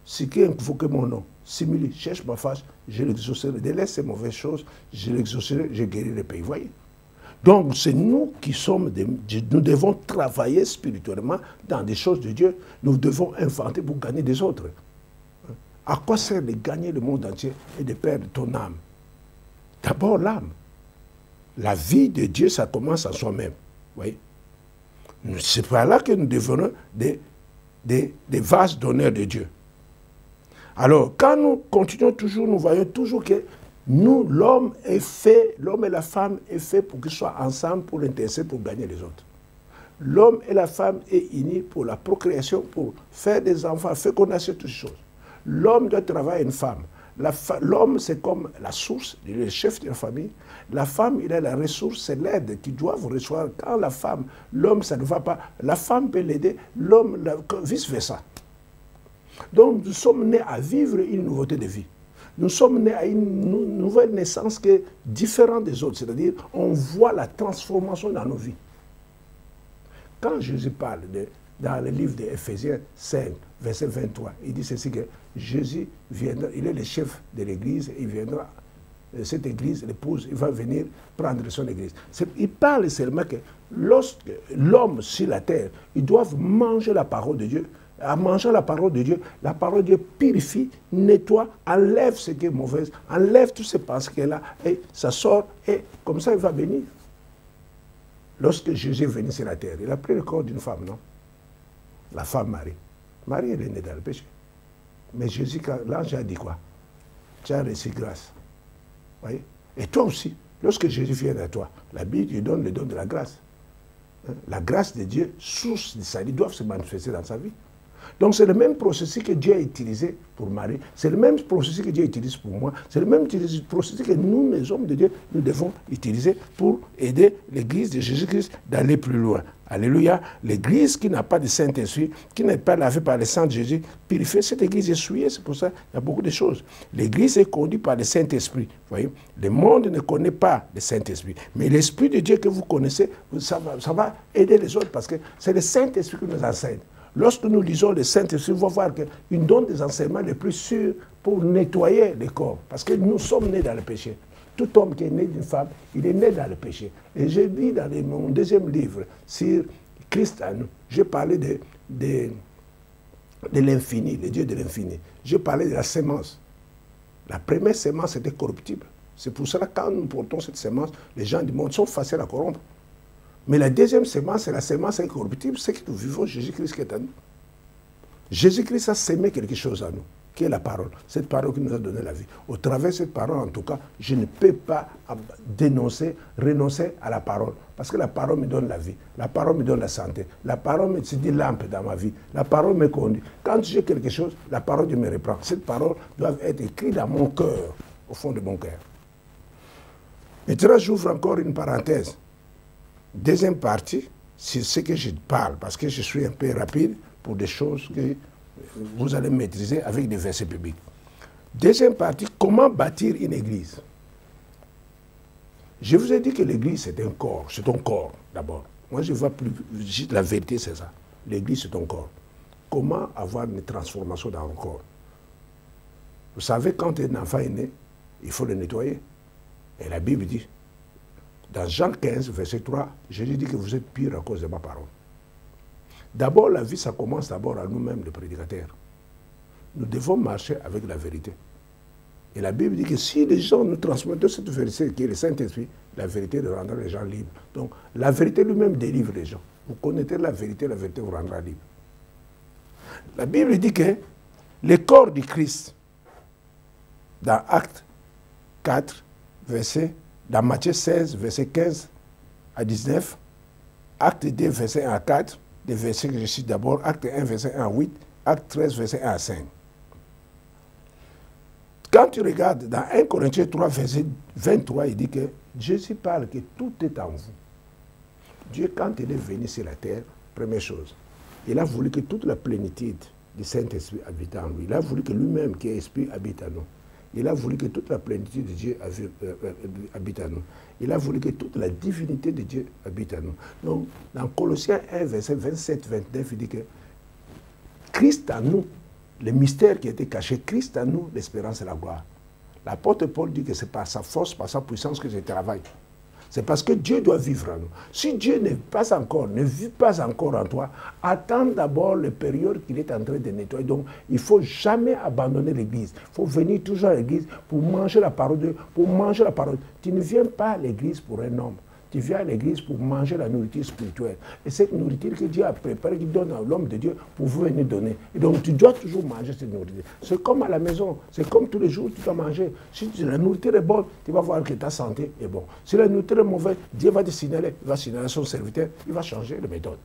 si qui invoque mon nom, s'humilie, cherche ma face, je l'exaucerai. Délaisse ces mauvaises choses, je l'exaucerai, je guérirai le pays. Voyez? Donc c'est nous qui sommes, nous devons travailler spirituellement dans des choses de Dieu. Nous devons inventer pour gagner des autres. À quoi sert de gagner le monde entier et de perdre ton âme? D'abord l'âme. La vie de Dieu, ça commence à soi-même. Voyez? C'est par là que nous devenons des vases d'honneur de Dieu. Alors, quand nous continuons toujours, nous voyons toujours que nous, l'homme est fait, l'homme et la femme est fait pour qu'ils soient ensemble, pour l'intéresser, pour gagner les autres. L'homme et la femme est unis pour la procréation, pour faire des enfants, fécondation, toutes ces choses. L'homme doit travailler une femme. L'homme, c'est comme la source, il est le chef de la famille. La femme, il a la ressource, c'est l'aide qu'ils doivent recevoir. Quand la femme, l'homme, ça ne va pas, la femme peut l'aider, l'homme, vice-versa. Donc, nous sommes nés à vivre une nouveauté de vie. Nous sommes nés à une nouvelle naissance qui est différente des autres. C'est-à-dire, on voit la transformation dans nos vies. Quand Jésus parle dans le livre d'Éphésiens 5, verset 23, il dit ceci que Jésus viendra, il est le chef de l'église, il viendra, cette église, l'épouse, il va venir prendre son église. Il parle seulement que lorsque l'homme sur la terre, ils doivent manger la parole de Dieu. En mangeant la parole de Dieu purifie, nettoie, enlève ce qui est mauvais, enlève tous ces pensées qu'elle a, et ça sort, et comme ça il va venir. Lorsque Jésus est venu sur la terre, il a pris le corps d'une femme, non? La femme Marie. Marie, elle est née dans le péché. Mais Jésus, l'ange a dit quoi? Tu as reçu grâce. Voyez? Et toi aussi, lorsque Jésus vient à toi, la Bible lui donne le don de la grâce. La grâce de Dieu, source de salut, doit se manifester dans sa vie. Donc c'est le même processus que Dieu a utilisé pour Marie, c'est le même processus que Dieu utilise pour moi, c'est le même processus que nous, les hommes de Dieu, nous devons utiliser pour aider l'Église de Jésus-Christ d'aller plus loin. Alléluia. L'Église qui n'a pas de Saint-Esprit, qui n'est pas lavée par le sang de Jésus, purifiée, cette Église est souillée, c'est pour ça qu'il y a beaucoup de choses. L'Église est conduite par le Saint-Esprit. Voyez, le monde ne connaît pas le Saint-Esprit, mais l'Esprit de Dieu que vous connaissez, ça va aider les autres parce que c'est le Saint-Esprit qui nous enseigne. Lorsque nous lisons le Saint-Esprit, vous allez voir qu'il donne des enseignements les plus sûrs pour nettoyer le corps. Parce que nous sommes nés dans le péché. Tout homme qui est né d'une femme, il est né dans le péché. Et j'ai dit dans mon deuxième livre sur Christ à nous, j'ai parlé de l'infini, le Dieu de l'infini. J'ai parlé de la sémence. La première sémence était corruptible. C'est pour cela que quand nous portons cette sémence, les gens du monde sont faciles à corrompre. Mais la deuxième sémence, c'est la sémence incorruptible, c'est que nous vivons Jésus-Christ qui est à nous. Jésus-Christ a sémé quelque chose à nous, qui est la parole. Cette parole qui nous a donné la vie. Au travers de cette parole, en tout cas, je ne peux pas renoncer à la parole. Parce que la parole me donne la vie. La parole me donne la santé. La parole me dit lampe dans ma vie. La parole me conduit. Quand j'ai quelque chose, la parole me reprend. Cette parole doit être écrite dans mon cœur, au fond de mon cœur. Maintenant, j'ouvre encore une parenthèse. Deuxième partie, c'est ce que je parle, parce que je suis un peu rapide pour des choses que vous allez maîtriser avec des versets bibliques. Deuxième partie, comment bâtir une église? Je vous ai dit que l'église, c'est un corps, c'est ton corps d'abord. Moi, je vois plus, la vérité, c'est ça. L'église, c'est ton corps. Comment avoir une transformation dans le corps? Vous savez, quand un enfant est né, il faut le nettoyer. Et la Bible dit, dans Jean 15, verset 3, Jésus dit que vous êtes purs à cause de ma parole. D'abord, la vie, ça commence d'abord à nous-mêmes, les prédicateurs. Nous devons marcher avec la vérité. Et la Bible dit que si les gens nous transmettent cette vérité, qui est le Saint-Esprit, la vérité rendra les gens libres. Donc, la vérité lui-même délivre les gens. Vous connaissez la vérité vous rendra libre. La Bible dit que le corps du Christ, dans Actes 4, dans Matthieu 16, verset 15 à 19, Acte 2, verset 1 à 4, des versets que je cite d'abord, Acte 1, verset 1 à 8, Acte 13, verset 1 à 5. Quand tu regardes dans 1 Corinthiens 3, verset 23, il dit que Jésus parle que tout est en vous. Dieu, quand il est venu sur la terre, première chose, il a voulu que toute la plénitude du Saint-Esprit habite en lui. Il a voulu que lui-même, qui est esprit, habite en nous. Il a voulu que toute la plénitude de Dieu habite en nous. Il a voulu que toute la divinité de Dieu habite en nous. Donc, dans Colossiens 1, verset 27-29, il dit que Christ en nous, le mystère qui était caché, Christ en nous, l'espérance et la gloire. L'apôtre Paul dit que c'est par sa force, par sa puissance que je travaille. C'est parce que Dieu doit vivre en nous. Si Dieu ne vit pas encore en toi, attends d'abord la période qu'il est en train de nettoyer. Donc, il ne faut jamais abandonner l'église. Il faut venir toujours à l'église pour manger la parole de Dieu, pour manger la parole. Tu ne viens pas à l'église pour un homme. tu viens à l'église pour manger la nourriture spirituelle. Et cette nourriture que Dieu a préparée, qu'il donne à l'homme de Dieu pour venir donner. Et donc tu dois toujours manger cette nourriture. C'est comme à la maison, c'est comme tous les jours tu dois manger. Si la nourriture est bonne, tu vas voir que ta santé est bonne. Si la nourriture est mauvaise, Dieu va te signaler, il va signaler à son serviteur, il va changer de méthode.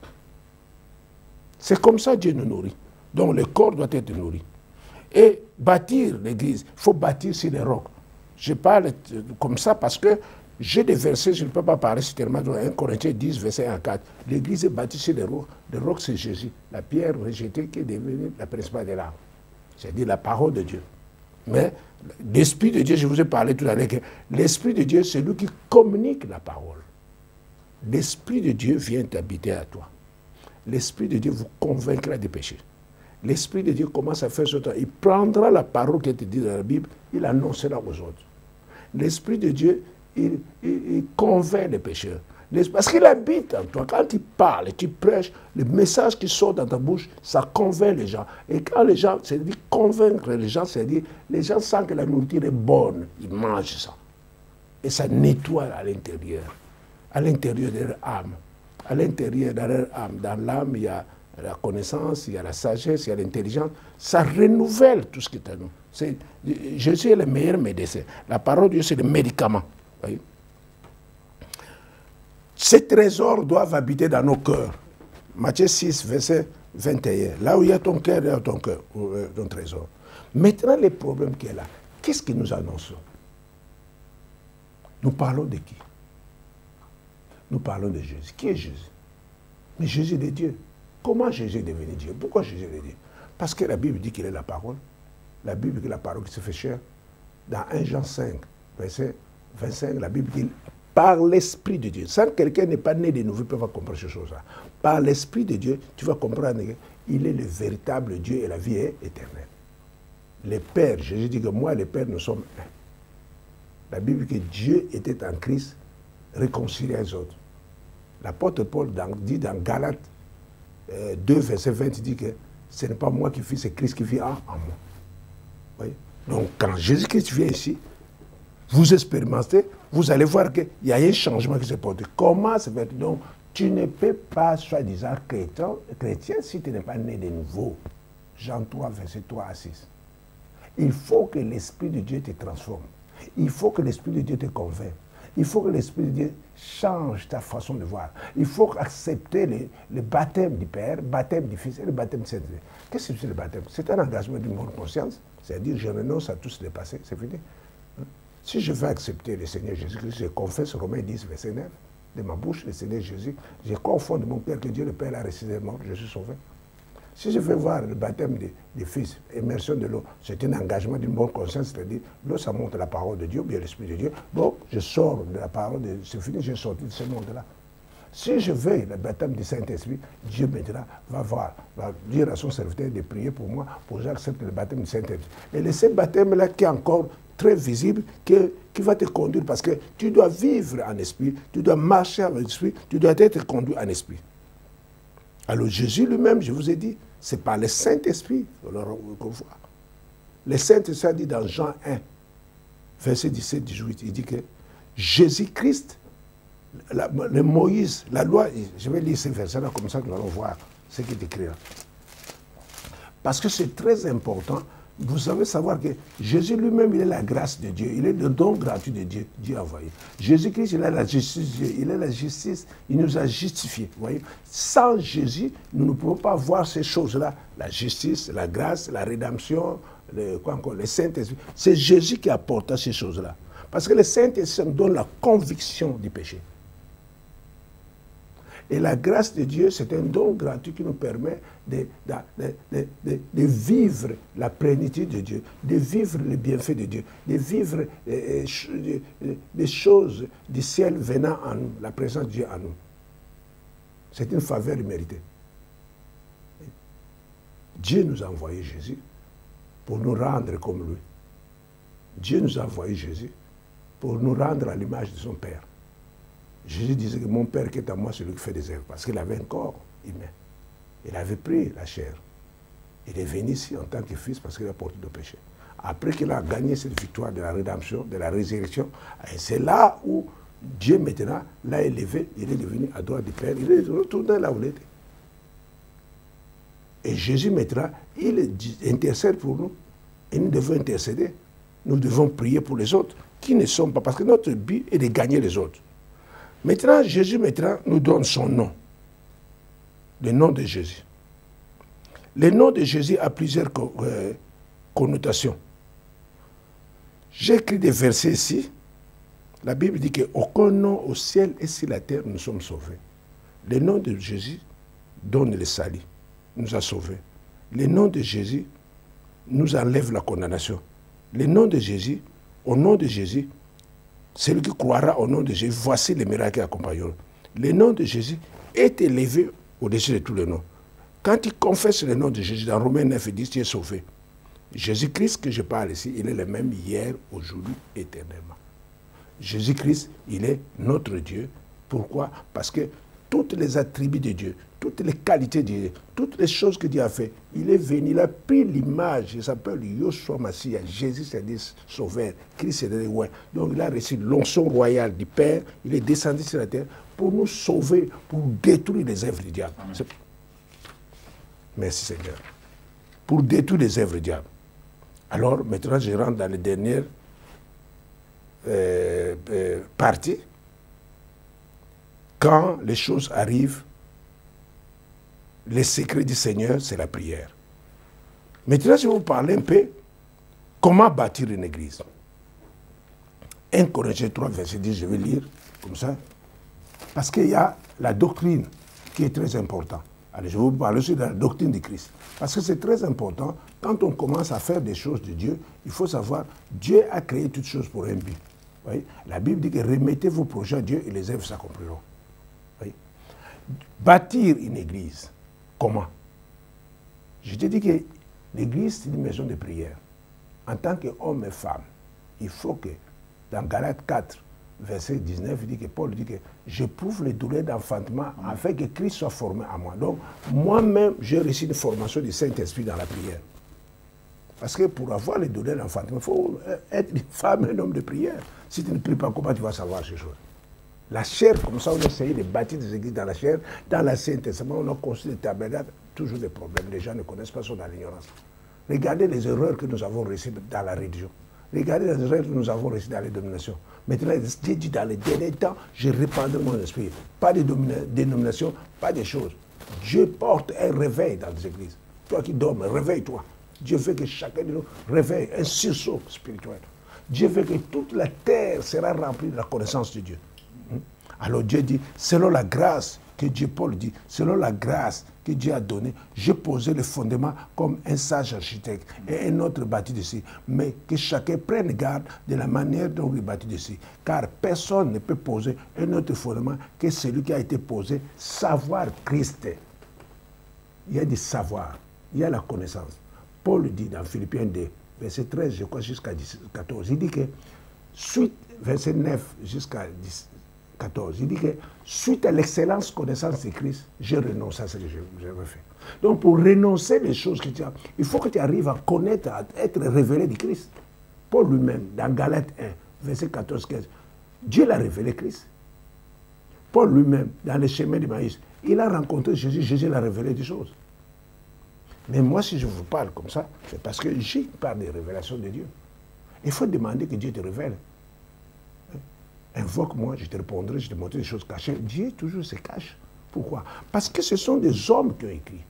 C'est comme ça que Dieu nous nourrit. Donc le corps doit être nourri. Et bâtir l'église, il faut bâtir sur les rocs. Je parle comme ça parce que j'ai des versets, je ne peux pas parler tellement. Dans 1 Corinthiens 10, verset 1 à 4. L'église est bâtie sur les rocs. Le roc, c'est Jésus. La pierre rejetée qui est devenue la principale des larmes. C'est-à-dire la parole de Dieu. Mais l'Esprit de Dieu, je vous ai parlé tout à l'heure, que l'Esprit de Dieu, c'est lui qui communique la parole. L'Esprit de Dieu vient habiter à toi. L'Esprit de Dieu vous convaincra des péchés. L'Esprit de Dieu commence à faire ce temps. Il prendra la parole qui est dite dans la Bible, il annoncera aux autres. L'Esprit de Dieu, il convainc les pécheurs. Parce qu'il habite en toi. Quand tu parles et tu prêches, le message qui sort dans ta bouche, ça convainc les gens. Et quand les gens, c'est-à-dire convaincre les gens, c'est-à-dire les gens sentent que la nourriture est bonne, ils mangent ça. Et ça nettoie à l'intérieur de leur âme. À l'intérieur de leur âme. Dans l'âme, il y a la connaissance, il y a la sagesse, il y a l'intelligence. Ça renouvelle tout ce qui est à nous. Jésus est le meilleur médecin. La parole de Dieu, c'est le médicament. Voyez? Ces trésors doivent habiter dans nos cœurs. Matthieu 6, verset 21. Là où il y a ton cœur, il y a ton cœur, ton trésor. Maintenant, le problème qui est là, qu'est-ce que nous annonçons? Nous parlons de qui? Nous parlons de Jésus. Qui est Jésus? Mais Jésus est Dieu. Comment Jésus est devenu Dieu? Pourquoi Jésus est Dieu? Parce que la Bible dit qu'il est la parole. La Bible dit que la parole qui se fait chair. Dans 1 Jean 5, verset 25, la Bible dit par l'Esprit de Dieu. Sans quelqu'un n'est pas né de nouveau, il peut pas comprendre ces choses-là. Par l'Esprit de Dieu, tu vas comprendre qu'il est le véritable Dieu et la vie est éternelle. Le Père, Jésus dit que moi et le Père, nous sommes un. La Bible dit que Dieu était en Christ, réconcilié les autres. L'apôtre Paul dit dans Galates 2, verset 20, il dit que ce n'est pas moi qui vis, c'est Christ qui vit en moi. Voyez? Donc, quand Jésus-Christ vient ici, vous expérimentez, vous allez voir qu'il y a un changement qui se produit. Comment se fait? Donc, tu ne peux pas, soi-disant, chrétien si tu n'es pas né de nouveau. Jean 3, verset 3 à 6. Il faut que l'Esprit de Dieu te transforme. Il faut que l'Esprit de Dieu te convainc. Il faut que l'Esprit de Dieu change ta façon de voir. Il faut accepter le baptême du Père, le baptême du Fils et le baptême du Saint-Esprit. Qu'est-ce que c'est le baptême? C'est un engagement d'une bonne conscience. C'est-à-dire, je renonce à tous les passés, c'est fini. Si je veux accepter le Seigneur Jésus-Christ, je confesse Romains 10, verset 9, de ma bouche, le Seigneur Jésus, je crois au fond de mon cœur que Dieu le Père a ressuscité des morts, je suis sauvé. Si je veux voir le baptême des fils, immersion de l'eau, c'est un engagement d'une bonne conscience, c'est-à-dire, l'eau, ça montre la parole de Dieu, bien l'Esprit de Dieu. Donc, je sors de la parole, c'est fini, j'ai sorti de ce monde-là. Si je veux le baptême du Saint-Esprit, Dieu maintenant va dire à son serviteur de prier pour moi, pour que j'accepte le baptême du Saint-Esprit. Et c'est ce baptême-là qui est encore très visible, qui va te conduire, parce que tu dois vivre en esprit, tu dois marcher en esprit, tu dois être conduit en esprit. Alors Jésus lui-même, je vous ai dit, c'est par le Saint-Esprit qu'on voit. Le Saint-Esprit a dit dans Jean 1, verset 17-18, il dit que Jésus-Christ, le Moïse, la loi, je vais lire ces versets-là comme ça que nous allons voir ce qui est écrit là. Parce que c'est très important, vous savez savoir que Jésus lui-même, il est la grâce de Dieu, il est le don gratuit de Dieu, Dieu a envoyé. Jésus-Christ, il est la justice de Dieu, il est la justice, il nous a justifiés. Voyez. Sans Jésus, nous ne pouvons pas voir ces choses-là, la justice, la grâce, la rédemption, le Saint-Esprit. C'est Jésus qui apporte ces choses-là. Parce que le Saint-Esprit nous donne la conviction du péché. Et la grâce de Dieu, c'est un don gratuit qui nous permet de vivre la plénitude de Dieu, de vivre les bienfaits de Dieu, de vivre les choses du ciel venant à nous, la présence de Dieu en nous. C'est une faveur méritée. Dieu nous a envoyé Jésus pour nous rendre comme lui. Dieu nous a envoyé Jésus pour nous rendre à l'image de son Père. Jésus disait que mon Père qui est à moi, c'est lui qui fait des œuvres, parce qu'il avait un corps humain. Il avait pris la chair. Il est venu ici en tant que fils parce qu'il a porté nos péchés. Après qu'il a gagné cette victoire de la rédemption, de la résurrection, c'est là où Dieu maintenant l'a élevé, il est devenu à droite du Père, il est retourné là où il était. Et Jésus maintenant, il intercède pour nous. Et nous devons intercéder. Nous devons prier pour les autres qui ne sont pas, parce que notre but est de gagner les autres. Maintenant, Jésus maintenant nous donne son nom. Le nom de Jésus. Le nom de Jésus a plusieurs connotations. J'ai écrit des versets ici. La Bible dit qu'aucun nom au ciel et sur la terre nous sommes sauvés. Le nom de Jésus donne le salut, nous a sauvés. Le nom de Jésus nous enlève la condamnation. Le nom de Jésus, au nom de Jésus, celui qui croira au nom de Jésus, voici les miracles qui accompagneront. Le nom de Jésus est élevé au-dessus de tous les noms. Quand tu confesses le nom de Jésus, dans Romains 9 et 10, tu es sauvé. Jésus-Christ que je parle ici, il est le même hier, aujourd'hui, éternellement. Jésus-Christ, il est notre Dieu. Pourquoi? Parce que toutes les attributs de Dieu, toutes les qualités de Dieu, toutes les choses que Dieu a fait, il est venu, il a pris l'image, il s'appelle Yoshua Mashiach, Jésus c'est-à-dire sauveur, Christ c'est-à-dire ouais. Donc il a reçu l'onction royale du Père, il est descendu sur la terre pour nous sauver, pour détruire les œuvres du diable. Merci Seigneur. Pour détruire les œuvres du diable. Alors maintenant je rentre dans les dernières parties. Quand les choses arrivent, les secrets du Seigneur, c'est la prière. Maintenant, je vais vous parler un peu comment bâtir une église. 1 Corinthiens 3, verset 10, je vais lire comme ça. Parce qu'il y a la doctrine qui est très importante. Allez, je vais vous parler aussi de la doctrine de Christ. Parce que c'est très important, quand on commence à faire des choses de Dieu, il faut savoir, Dieu a créé toutes choses pour un but. Vous voyez? La Bible dit que remettez vos projets à Dieu et les œuvres s'accompliront. Bâtir une église, comment? Je te dis que l'église, c'est une maison de prière. En tant qu'homme et femme, il faut que, dans Galates 4, verset 19, il dit que Paul dit que j'éprouve les douleurs d'enfantement afin que Christ soit formé à moi. Donc, moi-même, j'ai reçu une formation du Saint-Esprit dans la prière. Parce que pour avoir les douleurs d'enfantement, il faut être une femme, un homme de prière. Si tu ne pries pas, comment tu vas savoir ces choses? La chair, comme ça, on a essayé de bâtir des églises dans la chair. Dans l'Ancien Testament, on a construit des tabernacles, toujours des problèmes. Les gens ne connaissent pas, sont dans l'ignorance. Regardez les erreurs que nous avons reçues dans la religion. Regardez les erreurs que nous avons reçues dans les dominations. Maintenant, Dieu dit dans les derniers temps, je répandrai mon esprit. Pas de dénomination, pas de choses. Dieu porte un réveil dans les églises. Toi qui dors, réveille-toi. Dieu veut que chacun de nous réveille un sursaut spirituel. Dieu veut que toute la terre sera remplie de la connaissance de Dieu. Alors Dieu dit, selon la grâce que Dieu, Paul dit, selon la grâce que Dieu a donnée, j'ai posé le fondement comme un sage architecte et un autre bâti dessus. Mais que chacun prenne garde de la manière dont il bâtit dessus. Car personne ne peut poser un autre fondement que celui qui a été posé, savoir Christ. Il y a du savoir, il y a la connaissance. Paul dit dans Philippiens 2, verset 13, je crois, jusqu'à 14, il dit que, suite, verset 9 jusqu'à 14, il dit que suite à l'excellence connaissance de Christ, je renonce à ce que j'ai fait. Donc pour renoncer les choses que tu as, il faut que tu arrives à connaître, à être révélé de Christ. Paul lui-même, dans Galates 1, verset 14-15, Dieu l'a révélé Christ. Paul lui-même, dans le chemin de Maïs, il a rencontré Jésus, Jésus l'a révélé des choses. Mais moi, si je vous parle comme ça, c'est parce que j'ai parle des révélations de Dieu. Il faut demander que Dieu te révèle. Invoque-moi, je te répondrai, je te montrerai des choses cachées. Dieu toujours se cache. Pourquoi? Parce que ce sont des hommes qui ont écrit.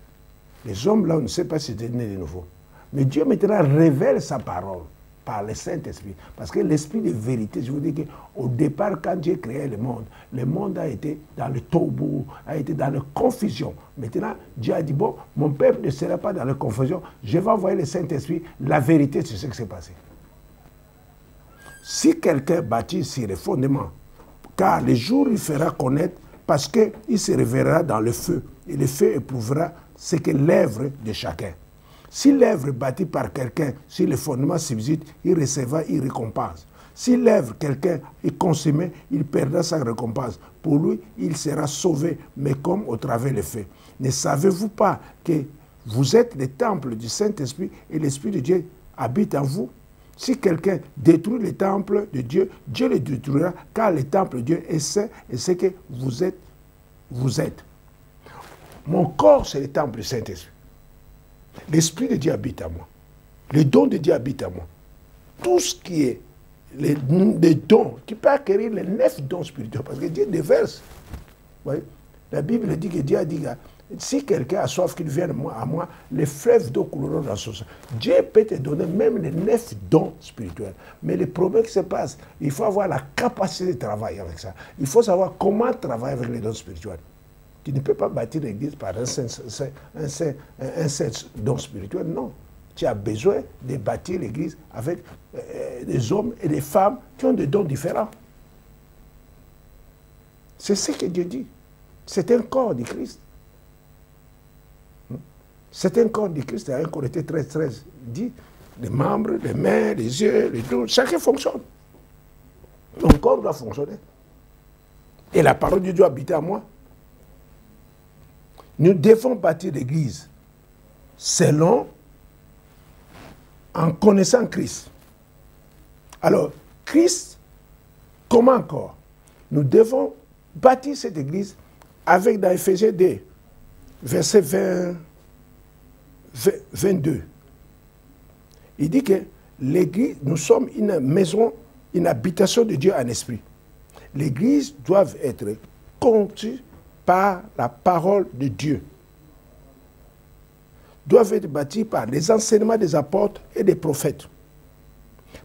Les hommes là, on ne sait pas si c'était né de nouveau. Mais Dieu maintenant révèle sa parole par le Saint-Esprit. Parce que l'esprit de vérité, je vous dis qu'au départ, quand Dieu créait le monde a été dans le tombeau, a été dans la confusion. Maintenant, Dieu a dit, bon, mon peuple ne sera pas dans la confusion, je vais envoyer le Saint-Esprit, la vérité sur ce qui s'est passé. Si quelqu'un bâtit sur les fondements, car le jour il fera connaître, parce qu'il se révélera dans le feu, et le feu éprouvera ce que l'œuvre de chacun. Si l'œuvre bâtie par quelqu'un, si le fondement subsiste, il recevra une récompense. Si l'œuvre quelqu'un est consumée, il perdra sa récompense. Pour lui, il sera sauvé, mais comme au travers le feu. Ne savez-vous pas que vous êtes le temple du Saint-Esprit et l'Esprit de Dieu habite en vous? Si quelqu'un détruit le temple de Dieu, Dieu le détruira, car le temple de Dieu est saint et ce que vous êtes, vous êtes. Mon corps, c'est le temple du Saint-Esprit. L'Esprit de Dieu habite à moi. Le don de Dieu habite à moi. Tout ce qui est les dons, tu peux acquérir les 9 dons spirituels, parce que Dieu déverse. Vous voyez? La Bible dit que Dieu a dit, si quelqu'un a soif, qu'il vienne à moi, les fleuves d'eau couleront dans son sang. Dieu peut te donner même les 9 dons spirituels. Mais le problème qui se passe, il faut avoir la capacité de travailler avec ça. Il faut savoir comment travailler avec les dons spirituels. Tu ne peux pas bâtir l'église par un seul don spirituel, non. Tu as besoin de bâtir l'église avec des hommes et des femmes qui ont des dons différents. C'est ce que Dieu dit. C'est un corps du Christ. C'est un corps du Christ. 1 Corinthiens 13 dit, les membres, les mains, les yeux, les dos, chacun fonctionne. Mon corps doit fonctionner. Et la parole de Dieu habite à moi. Nous devons bâtir l'église selon, en connaissant Christ. Alors, Christ, comment encore? Nous devons bâtir cette église avec dans Éphésiens 2, verset 22. Il dit que l'église, nous sommes une maison, une habitation de Dieu en esprit. L'église doit être conçue par la parole de Dieu. Doivent être bâties par les enseignements des apôtres et des prophètes.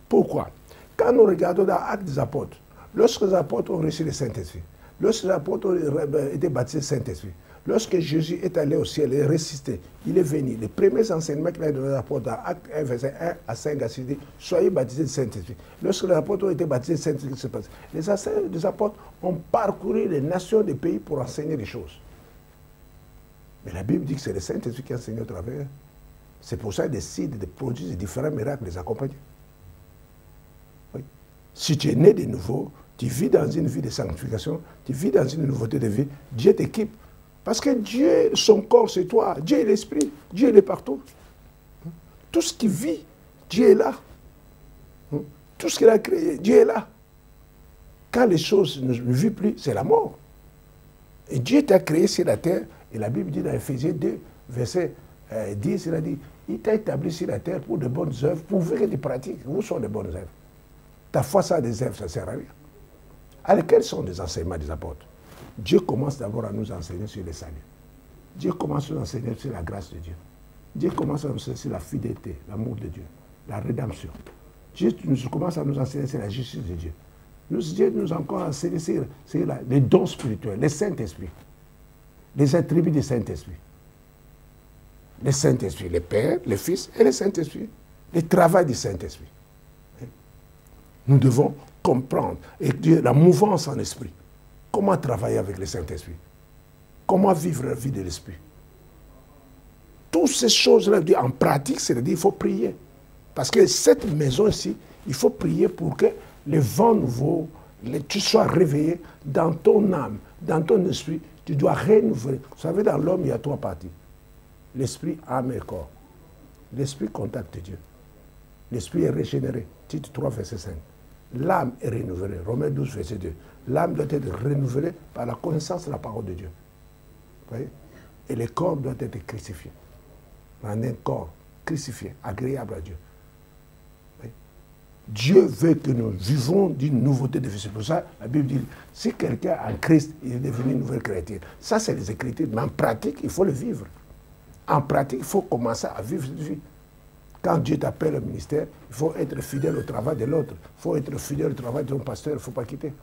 Pourquoi? Quand nous regardons dans l'Acte des apôtres, lorsque les apôtres ont reçu le Saint-Esprit, lorsque les apôtres ont été baptisés du Saint-Esprit, lorsque Jésus est allé au ciel et ressuscité, il est venu. Les premiers enseignements qu'il a donné aux apôtres, dans Acte 1, verset 1 à 5, à 6, dit, soyez baptisés du Saint-Esprit. Lorsque les apôtres ont été baptisés du Saint-Esprit, qu'est-ce qui se passe? Les apôtres ont parcouru les nations des pays pour enseigner les choses. Mais la Bible dit que c'est le Saint-Esprit qui enseigne au travers. C'est pour ça qu'ils décident de produire des différents miracles, les accompagner. Oui. Si tu es né de nouveau, tu vis dans une vie de sanctification, tu vis dans une nouveauté de vie, Dieu t'équipe. Parce que Dieu, son corps, c'est toi. Dieu est l'esprit. Dieu il est partout. Tout ce qui vit, Dieu est là. Tout ce qu'il a créé, Dieu est là. Quand les choses ne vivent plus, c'est la mort. Et Dieu t'a créé sur la terre. Et la Bible dit dans Éphésiens 2, verset 10, il a dit, il t'a établi sur la terre pour de bonnes œuvres, pourvu que tu pratiques. Où sont les bonnes œuvres? Ta foi sans des œuvres, ça ne sert à rien. Alors, quels sont les enseignements des apôtres? Dieu commence d'abord à nous enseigner sur le salut. Dieu commence à nous enseigner sur la grâce de Dieu. Dieu commence à nous enseigner sur la fidélité, l'amour de Dieu, la rédemption. Dieu commence à nous enseigner sur la justice de Dieu. Dieu nous a encore enseigné sur les dons spirituels, les Saint-Esprit, les attributs du Saint-Esprit. Le Saint-Esprit, le Père, le Fils et le Saint-Esprit. Le travail du Saint-Esprit. Nous devons comprendre et la mouvance en esprit. Comment travailler avec le Saint-Esprit? Comment vivre la vie de l'Esprit? Toutes ces choses-là, en pratique, c'est-à-dire qu'il faut prier. Parce que cette maison-ci, il faut prier pour que les vents nouveaux, tu sois réveillé dans ton âme, dans ton esprit. Tu dois renouveler. Vous savez, dans l'homme, il y a 3 parties. L'esprit, âme et corps. L'esprit contacte Dieu. L'esprit est régénéré. Titre 3, verset 5. L'âme est renouvelée. Romains 12, verset 2. L'âme doit être renouvelée par la connaissance de la parole de Dieu. Vous voyez? Et le corps doit être crucifié. Rendre un corps crucifié, agréable à Dieu. Vous voyez? Dieu veut que nous vivons d'une nouveauté de vie. C'est pour ça la Bible dit, si quelqu'un en Christ, il est devenu une nouvelle créature. Ça, c'est les Écritures. Mais en pratique, il faut le vivre. En pratique, il faut commencer à vivre cette vie. Quand Dieu t'appelle au ministère, il faut être fidèle au travail de l'autre. Il faut être fidèle au travail de ton pasteur, il ne faut pas quitter.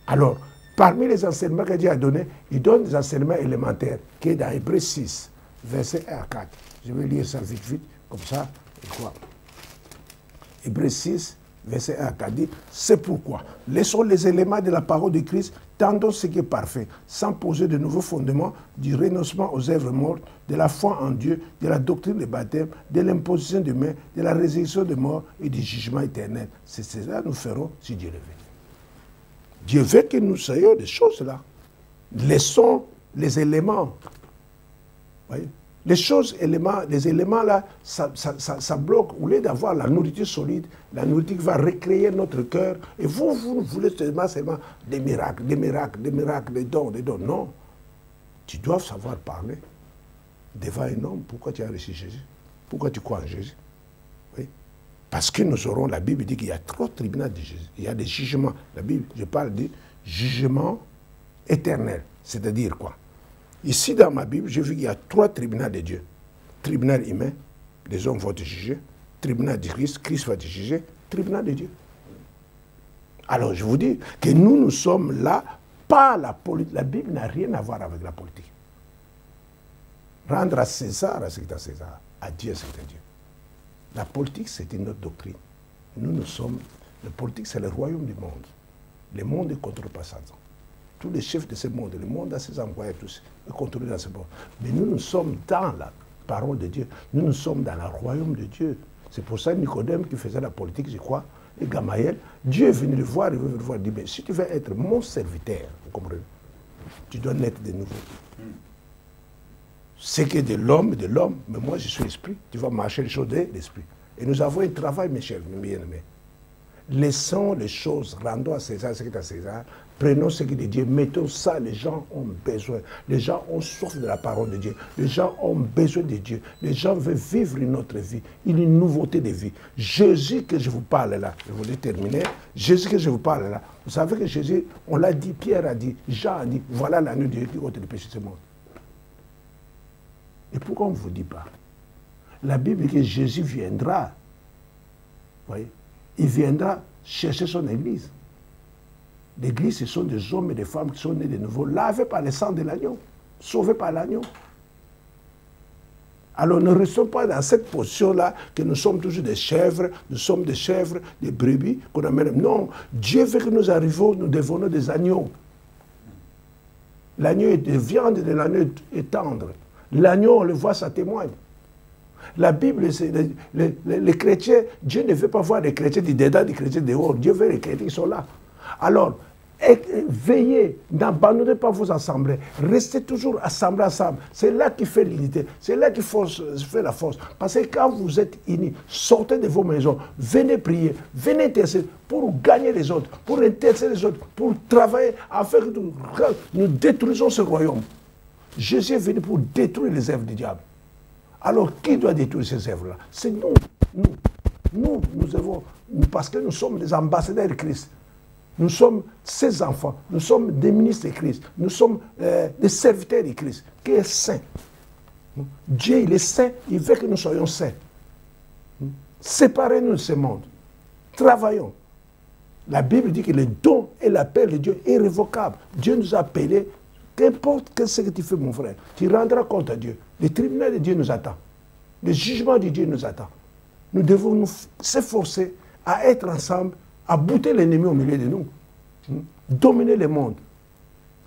Alors, parmi les enseignements que Dieu a donnés, il donne des enseignements élémentaires, qui est dans Hébreux 6, verset 1 à 4. Je vais lire ça vite, comme ça, et quoi. Hébreux 6, verset 1 à 4 dit, c'est pourquoi, laissons les éléments de la parole de Christ, tendons ce qui est parfait, sans poser de nouveaux fondements du renoncement aux œuvres mortes, de la foi en Dieu, de la doctrine du baptême, de l'imposition de mains, de la résurrection de mort et du jugement éternel. C'est cela que nous ferons si Dieu le veut. Dieu veut que nous soyons des choses là. Laissons les éléments. Voyez? Les choses, les éléments là, ça bloque. Au lieu d'avoir la nourriture solide, la nourriture qui va recréer notre cœur. Et vous voulez seulement des miracles, des dons. Non. Tu dois savoir parler devant un homme. Pourquoi tu as reçu Jésus? Pourquoi tu crois en Jésus? Oui. Parce que nous aurons, la Bible dit qu'il y a 3 tribunaux de Jésus. Il y a des jugements. La Bible, je parle de jugement éternel. C'est-à-dire quoi? Ici, dans ma Bible, j'ai vu qu'il y a 3 tribunaux de Dieu. Tribunal humain, les hommes vont te juger. Tribunal de Christ, Christ va te juger. Tribunal de Dieu. Alors, je vous dis que nous sommes là, pas la politique. La Bible n'a rien à voir avec la politique. Rendre à César ce qui est à César, à Dieu ce qui est à Dieu. La politique, c'est une autre doctrine. Nous sommes... La politique, c'est le royaume du monde. Le monde est contrôlé par Satan. Tous les chefs de ce monde, le monde a ses envoyés, tous, est contrôlé dans ce monde. Mais nous sommes dans la parole de Dieu. Nous sommes dans le royaume de Dieu. C'est pour ça que Nicodème, qui faisait la politique, je crois, et Gamaliel, Dieu est venu le voir, il veut le voir, il dit, mais si tu veux être mon serviteur, vous comprenez, tu dois naître de nouveau. C'est que de l'homme, mais moi je suis l'esprit, tu vas marcher les choses de l'esprit. Et nous avons un travail, mes chers, mes bien-aimés. Laissons les choses, rendons à César ce qui est à César, prenons ce qui est de Dieu, mettons ça, les gens ont besoin. Les gens ont soif de la parole de Dieu. Les gens ont besoin de Dieu. Les gens veulent vivre une autre vie, une nouveauté de vie. Jésus que je vous parle là, je voulais terminer, Jésus que je vous parle là, vous savez que Jésus, on l'a dit, Pierre a dit, Jean a dit, voilà l'agneau de Dieu qui ôte le péché de ce monde. Et pourquoi on ne vous dit pas? La Bible dit que Jésus viendra, vous voyez, il viendra chercher son église. L'église, ce sont des hommes et des femmes qui sont nés de nouveau, lavés par le sang de l'agneau, sauvés par l'agneau. Alors ne restons pas dans cette position-là que nous sommes toujours des chèvres, des brebis qu'on amène. Non, Dieu veut que nous arrivions, nous devenons des agneaux. L'agneau est de viande et l'agneau est tendre. L'agneau, on le voit, ça témoigne. La Bible, les chrétiens, Dieu ne veut pas voir les chrétiens du dedans, des chrétiens dehors. Dieu veut les chrétiens qui sont là. Alors, veillez, n'abandonnez pas vos assemblées. Restez toujours assemblés ensemble. C'est là qui fait l'unité. C'est là qui fait la force. Parce que quand vous êtes unis, sortez de vos maisons, venez prier, venez intercéder pour gagner les autres, pour intercéder les autres, pour travailler afin que nous détruisons ce royaume. Jésus est venu pour détruire les œuvres du diable. Alors, qui doit détruire ces œuvres-là? C'est nous. Nous avons, parce que nous sommes des ambassadeurs de Christ. Nous sommes ses enfants. Nous sommes des ministres de Christ. Nous sommes des serviteurs de Christ, qui est saint. Dieu, il est saint. Il veut que nous soyons saints. Séparez-nous de ce monde. Travaillons. La Bible dit que le don et l'appel de Dieu est irrévocable. Dieu nous a appelés. Qu'importe ce que tu fais, mon frère, tu rendras compte à Dieu. Le tribunal de Dieu nous attend. Le jugement de Dieu nous attend. Nous devons nous s'efforcer à être ensemble, à bouter l'ennemi au milieu de nous. Dominer le monde.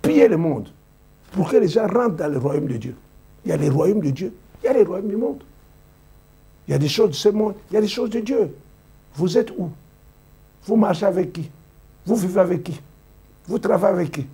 Piller le monde. Pour que les gens rentrent dans le royaume de Dieu. Il y a les royaumes de Dieu. Il y a les royaumes du monde. Il y a des choses de ce monde. Il y a des choses de Dieu. Vous êtes où? Vous marchez avec qui? Vous vivez avec qui? Vous travaillez avec qui?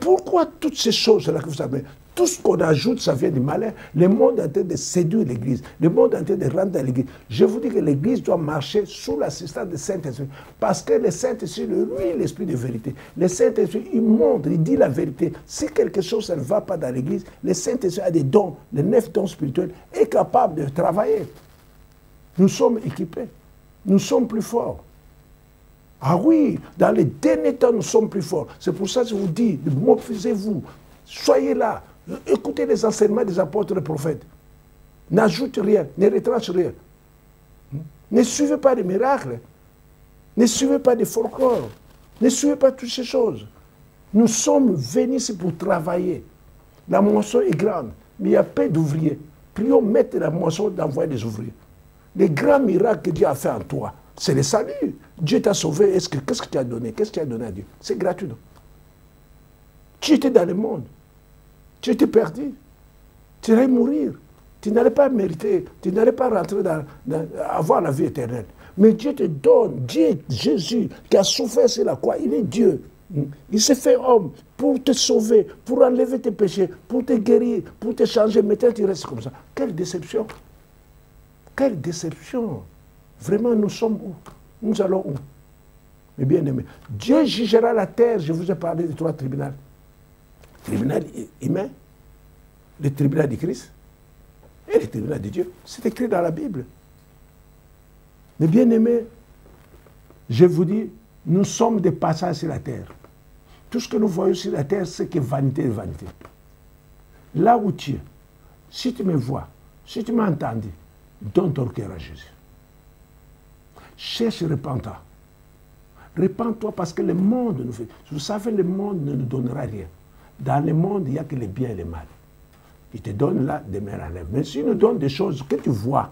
Pourquoi toutes ces choses-là que vous savez, tout ce qu'on ajoute, ça vient du malin. Le monde est en train de séduire l'Église. Le monde est en train de rentrer dans l'Église. Je vous dis que l'Église doit marcher sous l'assistance du Saint-Esprit. Parce que le Saint-Esprit, lui, l'Esprit de vérité. Le Saint-Esprit, il montre, il dit la vérité. Si quelque chose ne va pas dans l'Église, le Saint-Esprit a des dons, les 9 dons spirituels, est capable de travailler. Nous sommes équipés. Nous sommes plus forts. Ah oui, dans les derniers temps, nous sommes plus forts. C'est pour ça que je vous dis, mobilisez-vous, soyez là, écoutez les enseignements des apôtres et des prophètes. N'ajoutez rien, ne retranche rien. Ne suivez pas des miracles, ne suivez pas des folklores, ne suivez pas toutes ces choses. Nous sommes venus ici pour travailler. La moisson est grande, mais il y a peu d'ouvriers. Prions mettre la moisson d'envoyer des ouvriers. Les grands miracles que Dieu a fait en toi, c'est le salut. Dieu t'a sauvé. Qu'est-ce que tu as donné? Qu'est-ce que tu as donné à Dieu? C'est gratuit. Non? Tu étais dans le monde. Tu étais perdu. Tu allais mourir. Tu n'allais pas mériter. Tu n'allais pas rentrer avoir la vie éternelle. Mais Dieu te donne. Dieu, Jésus, qui a souffert sur la croix, il est Dieu. Il s'est fait homme pour te sauver, pour enlever tes péchés, pour te guérir, pour te changer. Maintenant, tu restes comme ça. Quelle déception! Quelle déception! Vraiment, nous sommes où? Nous allons où? Mais bien aimé, Dieu jugera la terre. Je vous ai parlé des 3 tribunaux. Le tribunal humain, le tribunal du Christ et le tribunal de Dieu. C'est écrit dans la Bible. Mais bien aimé, je vous dis, nous sommes des passages sur la terre. Tout ce que nous voyons sur la terre, c'est que vanité et vanité. Là où tu es, si tu me vois, si tu m'as entendu, donne ton cœur à Jésus. Cherche et repens-toi. Repens-toi parce que le monde nous fait. Vous savez, le monde ne nous donnera rien. Dans le monde, il n'y a que le bien et le mal. Il te donne là, demain enlève. Mais s'il nous donne des choses que tu vois,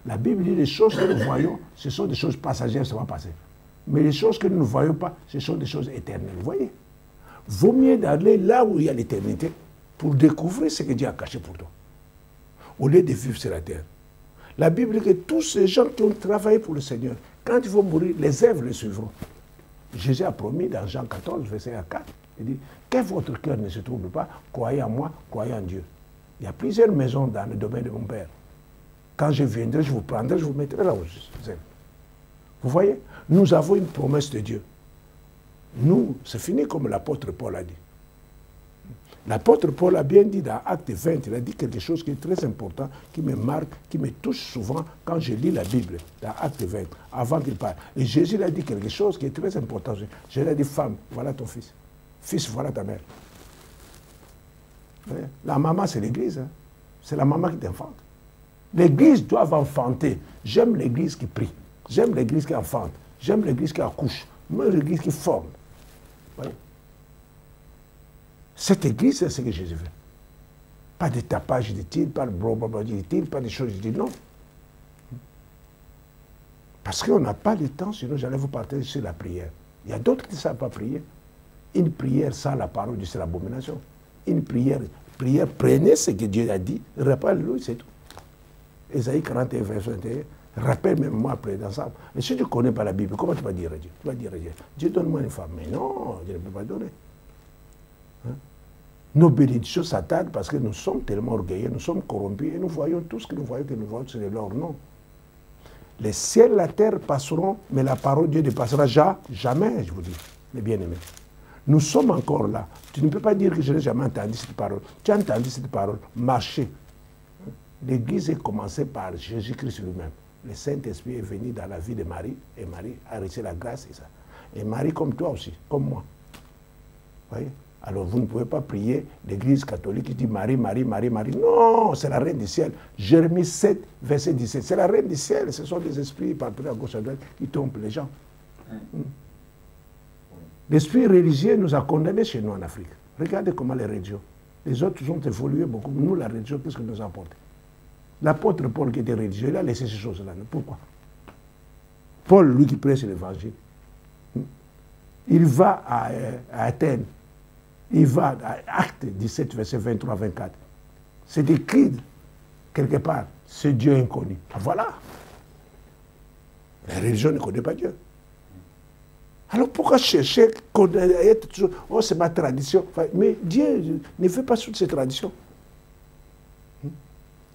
la Bible dit les choses que nous voyons, ce sont des choses passagères, ça va passer. Mais les choses que nous ne voyons pas, ce sont des choses éternelles. Vous voyez? Vaut mieux d'aller là où il y a l'éternité pour découvrir ce que Dieu a caché pour toi, au lieu de vivre sur la terre. La Bible dit que tous ces gens qui ont travaillé pour le Seigneur, quand ils vont mourir, les œuvres les suivront. Jésus a promis dans Jean 14, verset 4, il dit, que votre cœur ne se trouble pas, croyez en moi, croyez en Dieu. Il y a plusieurs maisons dans le domaine de mon Père. Quand je viendrai, je vous prendrai, je vous mettrai là où je êtes. Vous voyez? Nous avons une promesse de Dieu. Nous, c'est fini comme l'apôtre Paul a dit. L'apôtre Paul a bien dit dans Acte 20, il a dit quelque chose qui est très important, qui me marque, qui me touche souvent quand je lis la Bible, dans Acte 20, avant qu'il parle. Et Jésus a dit quelque chose qui est très important. Je lui ai dit, femme, voilà ton fils. Fils, voilà ta mère. La maman, c'est l'église. Hein? C'est la maman qui t'enfante. L'église doit enfanter. J'aime l'église qui prie. J'aime l'église qui enfante. J'aime l'église qui accouche. Moi, l'église qui forme. Voyez? Cette église, c'est ce que Jésus veut. Pas de tapage, dit-il, pas de blablabla, dit-il, pas de choses, dit non. Parce qu'on n'a pas le temps, sinon j'allais vous partager sur la prière. Il y a d'autres qui ne savent pas prier. Une prière sans la parole, c'est l'abomination. Une prière, prenez ce que Dieu a dit, rappelle-le, c'est tout. Ésaïe 41, verset 21, rappelle même moi après dans ça. Mais si tu ne connais pas la Bible, comment tu vas dire à Dieu? Tu vas dire à Dieu, Dieu donne-moi une femme. Mais non, Dieu ne peut pas donner. Hein? Nos bénédictions s'attardent parce que nous sommes tellement orgueilleux, nous sommes corrompus et nous voyons tout ce que nous voyons, c'est de l'or. Non. Les ciels et la terre passeront, mais la parole de Dieu ne passera jamais, je vous dis, mes bien-aimés. Nous sommes encore là. Tu ne peux pas dire que je n'ai jamais entendu cette parole. Tu as entendu cette parole, marcher. L'Église est commencée par Jésus-Christ lui-même. Le Saint-Esprit est venu dans la vie de Marie, et Marie a reçu la grâce et ça. Et Marie comme toi aussi, comme moi. Vous voyez? Alors vous ne pouvez pas prier l'Église catholique qui dit Marie, Marie, Marie, Marie. Non, c'est la reine du ciel. Jérémie 7, verset 17. C'est la reine du ciel. Ce sont des esprits partout à gauche à droite qui trompent les gens. L'esprit religieux nous a condamnés chez nous en Afrique. Regardez comment les religions. Les autres ont évolué beaucoup. Nous, la religion, qu'est-ce que nous a apporté? L'apôtre Paul qui était religieux, il a laissé ces choses-là. Pourquoi? Paul, lui qui prêche l'évangile, il va à Athènes. Il va à Acte 17, verset 23-24. C'est écrit quelque part, ce Dieu inconnu. Voilà. La religion ne connaît pas Dieu. Alors pourquoi chercher, être toujours, oh c'est ma tradition. Mais Dieu ne fait pas toutes ces traditions.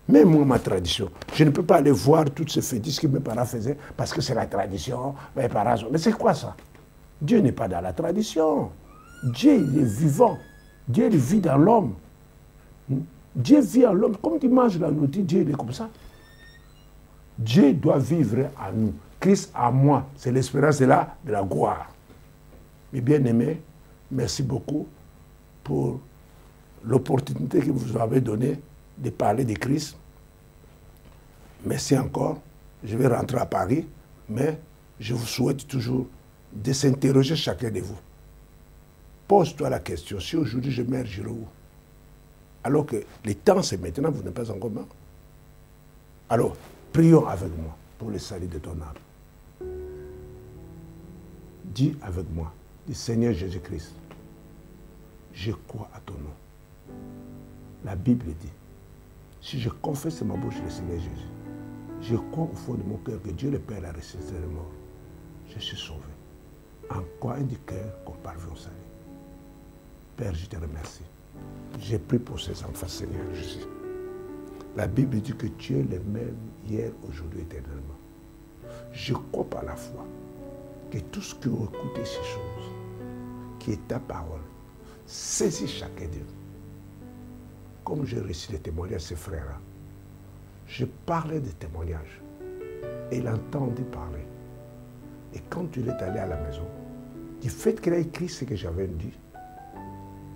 Même moi, ma tradition, je ne peux pas aller voir toutes ces fétiches que mes parents faisaient parce que c'est la tradition, mes parents. Mais c'est quoi ça? Dieu n'est pas dans la tradition. Dieu, il est vivant. Dieu, il vit dans l'homme. Dieu vit en l'homme. Comme tu manges la nourriture, Dieu, il est comme ça. Dieu doit vivre en nous. Christ en moi, c'est l'espérance de la gloire. Mes bien-aimés, merci beaucoup pour l'opportunité que vous avez donnée de parler de Christ. Merci encore. Je vais rentrer à Paris, mais je vous souhaite toujours de s'interroger chacun de vous. Pose-toi la question, si aujourd'hui je meurs, j'irai où? Alors que le temps c'est maintenant, vous n'êtes pas encore mort. Alors, prions avec moi pour le salut de ton âme. Dis avec moi, dis Seigneur Jésus-Christ, je crois à ton nom. La Bible dit, si je confesse de ma bouche le Seigneur Jésus, je crois au fond de mon cœur que Dieu le Père a ressuscité les morts, je suis sauvé. en coin du cœur qu'on parvient au salut. Père, je te remercie. J'ai pris pour ces enfants, Seigneur Jésus. La Bible dit que tu es le même hier, aujourd'hui, éternellement. Je crois par la foi que tout ce qui ont écouté ces choses, qui est ta parole, saisis chacun d'eux. Comme j'ai reçu des témoignages de ces frères-là, je parlais des témoignages et il entendait parler. Et quand il est allé à la maison, du fait qu'il a écrit ce que j'avais dit,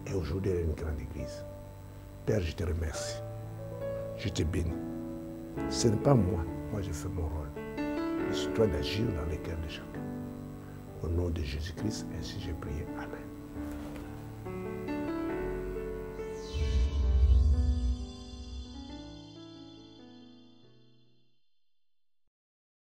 et aujourd'hui il y a une grande église. Père, je te remercie. Je te bénis. Ce n'est pas moi. Moi, je fais mon rôle. Et c'est toi d'agir dans les cœurs de chacun. Au nom de Jésus-Christ, ainsi j'ai prié. Amen.